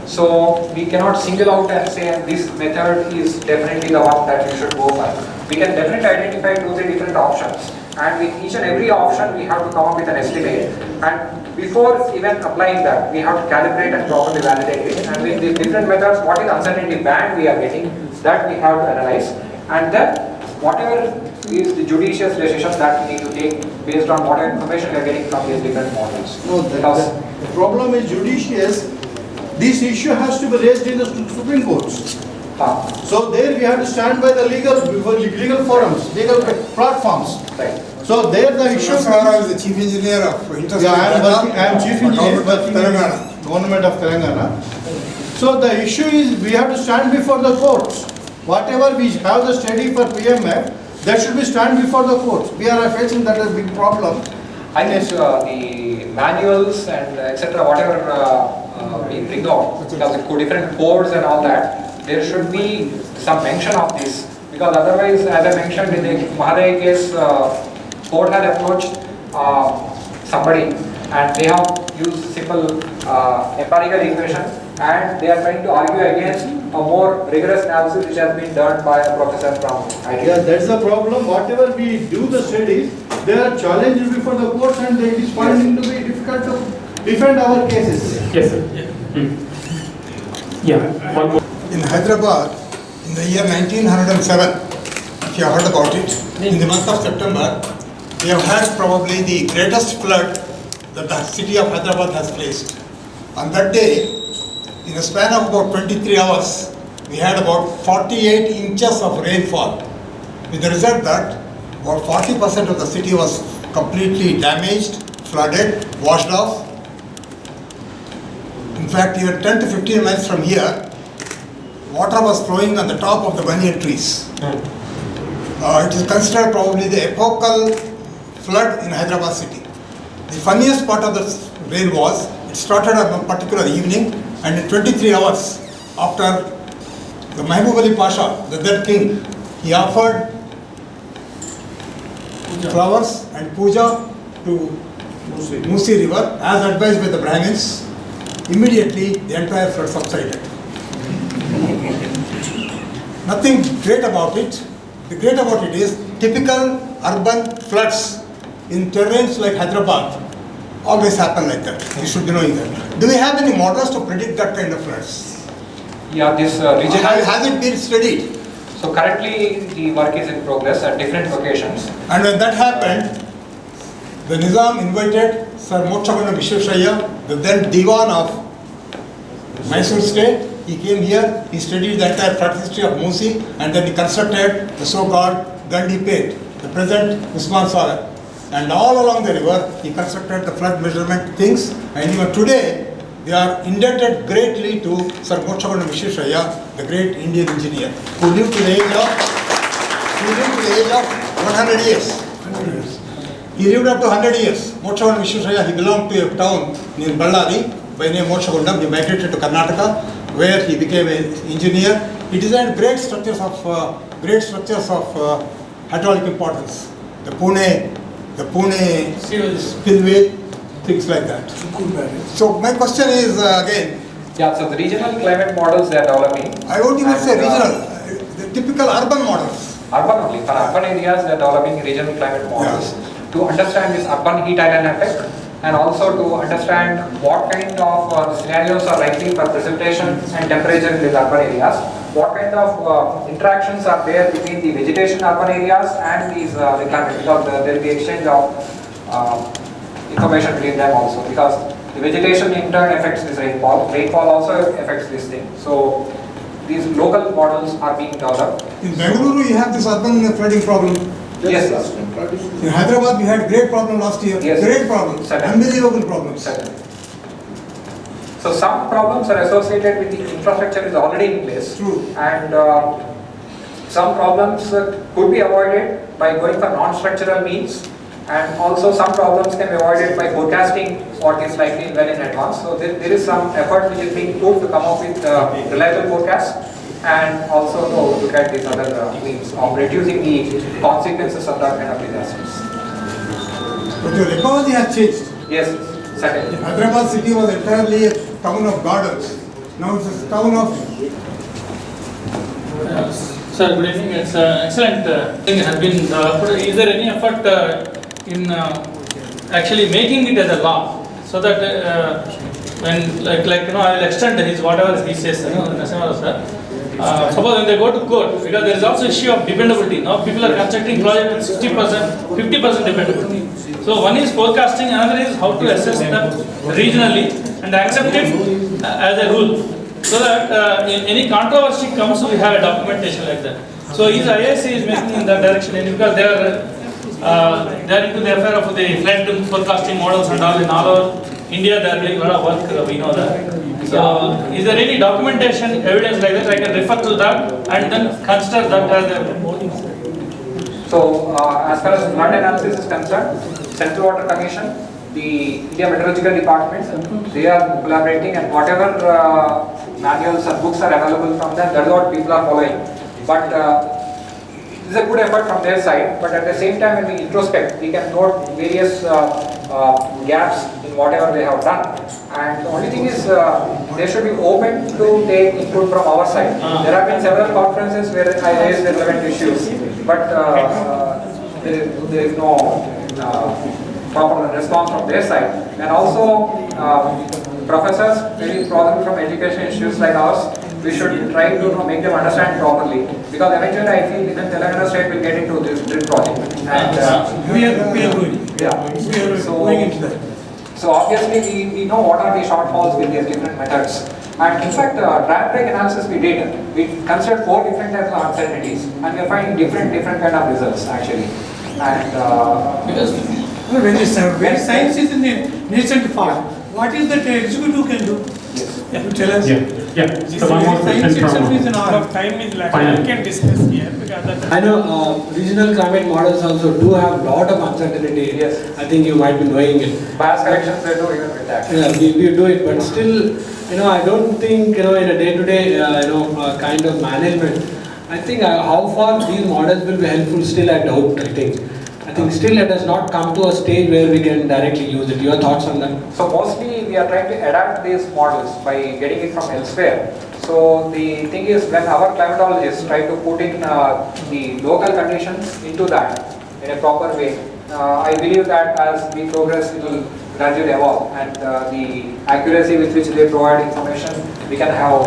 So we cannot single out and say this method is definitely the one that you should go for. We can definitely identify 2 or 3 different options, and with each and every option we have to come up with an estimate. And before even applying that, we have to calibrate and properly validate it. And with these different methods, what is uncertainty band we are getting, that we have to analyze. And then whatever is the judicious decision that we need to take based on whatever information we are getting from these different models. No, the problem is judicious. This issue has to be raised in the Supreme Courts. So there we have to stand by the legal forums, legal platforms. Right. So there the issue. Sara is the chief engineer of I am chief engineer working in government of Telangana. So the issue is we have to stand before the courts. Whatever we have the study for PMF, that should be stand before the courts. We are facing that a big problem. I guess the manuals and etc. whatever we bring out, because the different codes and all that, there should be some mention of this, because otherwise, as I mentioned in the Mahaday case, court has approached somebody and they have used simple empirical equation, and they are trying to argue against a more rigorous analysis which has been done by a professor from IIT. Yeah, that's the problem. Whatever we do the studies, they are challenged before the courts and it is finding to be difficult to defend our cases. Yes, sir. Yeah, one more. In Hyderabad, in the year 1907, if you have heard about it, in the month of September, we have had probably the greatest flood that the city of Hyderabad has faced. On that day, in a span of about 23 hours, we had about 48 inches of rainfall, with the result that about 40% of the city was completely damaged, flooded, washed off. In fact, even 10 to 15 miles from here, water was flowing on the top of the banyan trees. It is considered probably the epochal flood in Hyderabad city. The funniest part of the rain was, it started on one particular evening, and in 23 hours after the Mahbub Ali Pasha, the dead king, he offered flowers and puja to Musi river as advised by the Brahmins. Immediately the entire flood subsided. Nothing great about it. The great about it is typical urban floods in terrains like Hyderabad always happen like that. You should be knowing that. Do we have any models to predict that kind of floods? Yeah, this regional. Has it been studied? So currently the work is in progress at different locations. And when that happened, the Nizam invited Sir Mokshagunna Vishweshwarya, the then Diwan of Mysore state. He came here, he studied the entire flood history of Musi, and then he constructed the so-called Gandhi Pit, the present Usman Sagar. And all along the river, he constructed the flood measurement things, and even today, they are indebted greatly to Sir Mokshagunna Vishweshwarya, the great Indian engineer, who lived to the age of 100 years. He lived up to 100 years. Mokshagunna Vishweshwarya, he belonged to a town near Ballari by name Mokshagunna. He migrated to Karnataka, where he became an engineer. He designed great structures of hydraulic importance. The Pune spillway, things like that. So my question is again. Yeah, so the regional climate models they are developing. I won't even say regional, the typical urban models. Urban only. For urban areas, they are developing regional climate models to understand this urban heat island effect, and also to understand what kind of scenarios are likely for precipitation and temperature in these urban areas, what kind of interactions are there between the vegetation urban areas and these the climate, because there will be exchange of information between them also, because the vegetation in turn affects this rainfall also affects this thing. So these local models are being developed. In Bengaluru, you have this urban flooding problem. Yes. In Hyderabad, we had great problem last year. Yes. Great problem. Certainly. Unbelievable problems. Certainly. So some problems are associated with the infrastructure is already in place. True. And some problems could be avoided by going for non-structural means, and also some problems can be avoided by forecasting what is likely well in advance. So there is some effort which is being put to come up with reliable forecasts, and also to look at these other means of reducing the consequences of that kind of disasters. But your ecology has changed. Yes, certainly. Hyderabad city was entirely a town of gardens. Now it's a town of... Sir, good evening. It's an excellent thing has been developed. Is there any effort in actually making it as a law, so that when I will extend his whatever he says, Narasimha sir. Suppose when they go to court, because there is also issue of dependability. Now people are constructing project with 60%, 50% dependability. So one is forecasting, another is how to assess that regionally and accept it as a rule. So that in any controversy comes, we have a documentation like that. So his IISc is making in that direction, because they are into the affair of the flood forecasting models and all in all over India. They are doing a lot of work. We know that. So, is there any documentation, evidence like that? I can refer to that and then consider that as a. So, as far as flood analysis is concerned, Central Water Commission, the India Meteorological Department, they are collaborating, and whatever manuals and books are available from them. That's what people are following. But this is a good effort from their side. But at the same time, when we introspect, we can note various gaps in whatever they have done. And the only thing is, they should be open to take input from our side. There have been several conferences where I raised the relevant issues, but there is no proper response from their side. And also, professors, maybe probably from education institutes like ours, we should try to make them understand properly. Because eventually, I feel even Telangana state will get into this DRIP project. And We are doing. yeah. We are going into that. So obviously we know what are the shortfalls with these different methods. And in fact, draft break analysis we did. We considered 4 different types of uncertainties, and we are finding different kind of results actually. And Because When science is in the nascent form, what is that executive can do? You tell us. So one more question Itself is from an art. Time is lacking, Final. we can discuss here because that. I know regional climate models also do have lot of uncertainty. Yes. I think you might be knowing it. bias corrections they do even with that. Yeah, we do it, but still, I don't think, in a day-to-day, kind of management, I think how far these models will be helpful still I doubt, I think still it has not come to a stage where we can directly use it. Your thoughts on that? So mostly we are trying to adapt these models by getting it from elsewhere. So the thing is, when our climatologists try to put in the local conditions into that in a proper way, I believe that as we progress, it will gradually evolve, and the accuracy with which they provide information, we can have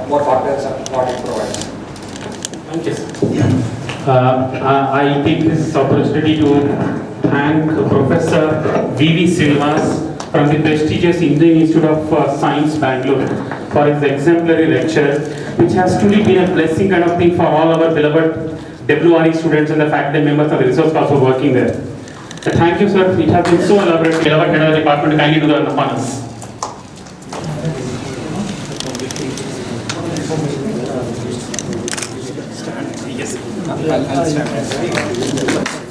more confidence in what it provides. Thank you. I take this opportunity to thank Professor V.V. Silvas from the prestigious Indian Institute of Science, Bangalore, for his exemplary lecture, which has truly been a blessing kind of thing for all our beloved WRE students and the faculty members and the research also working there. Thank you, sir. It has been so elaborate. Beloved head of the department to kindly do the honors. I'll stand.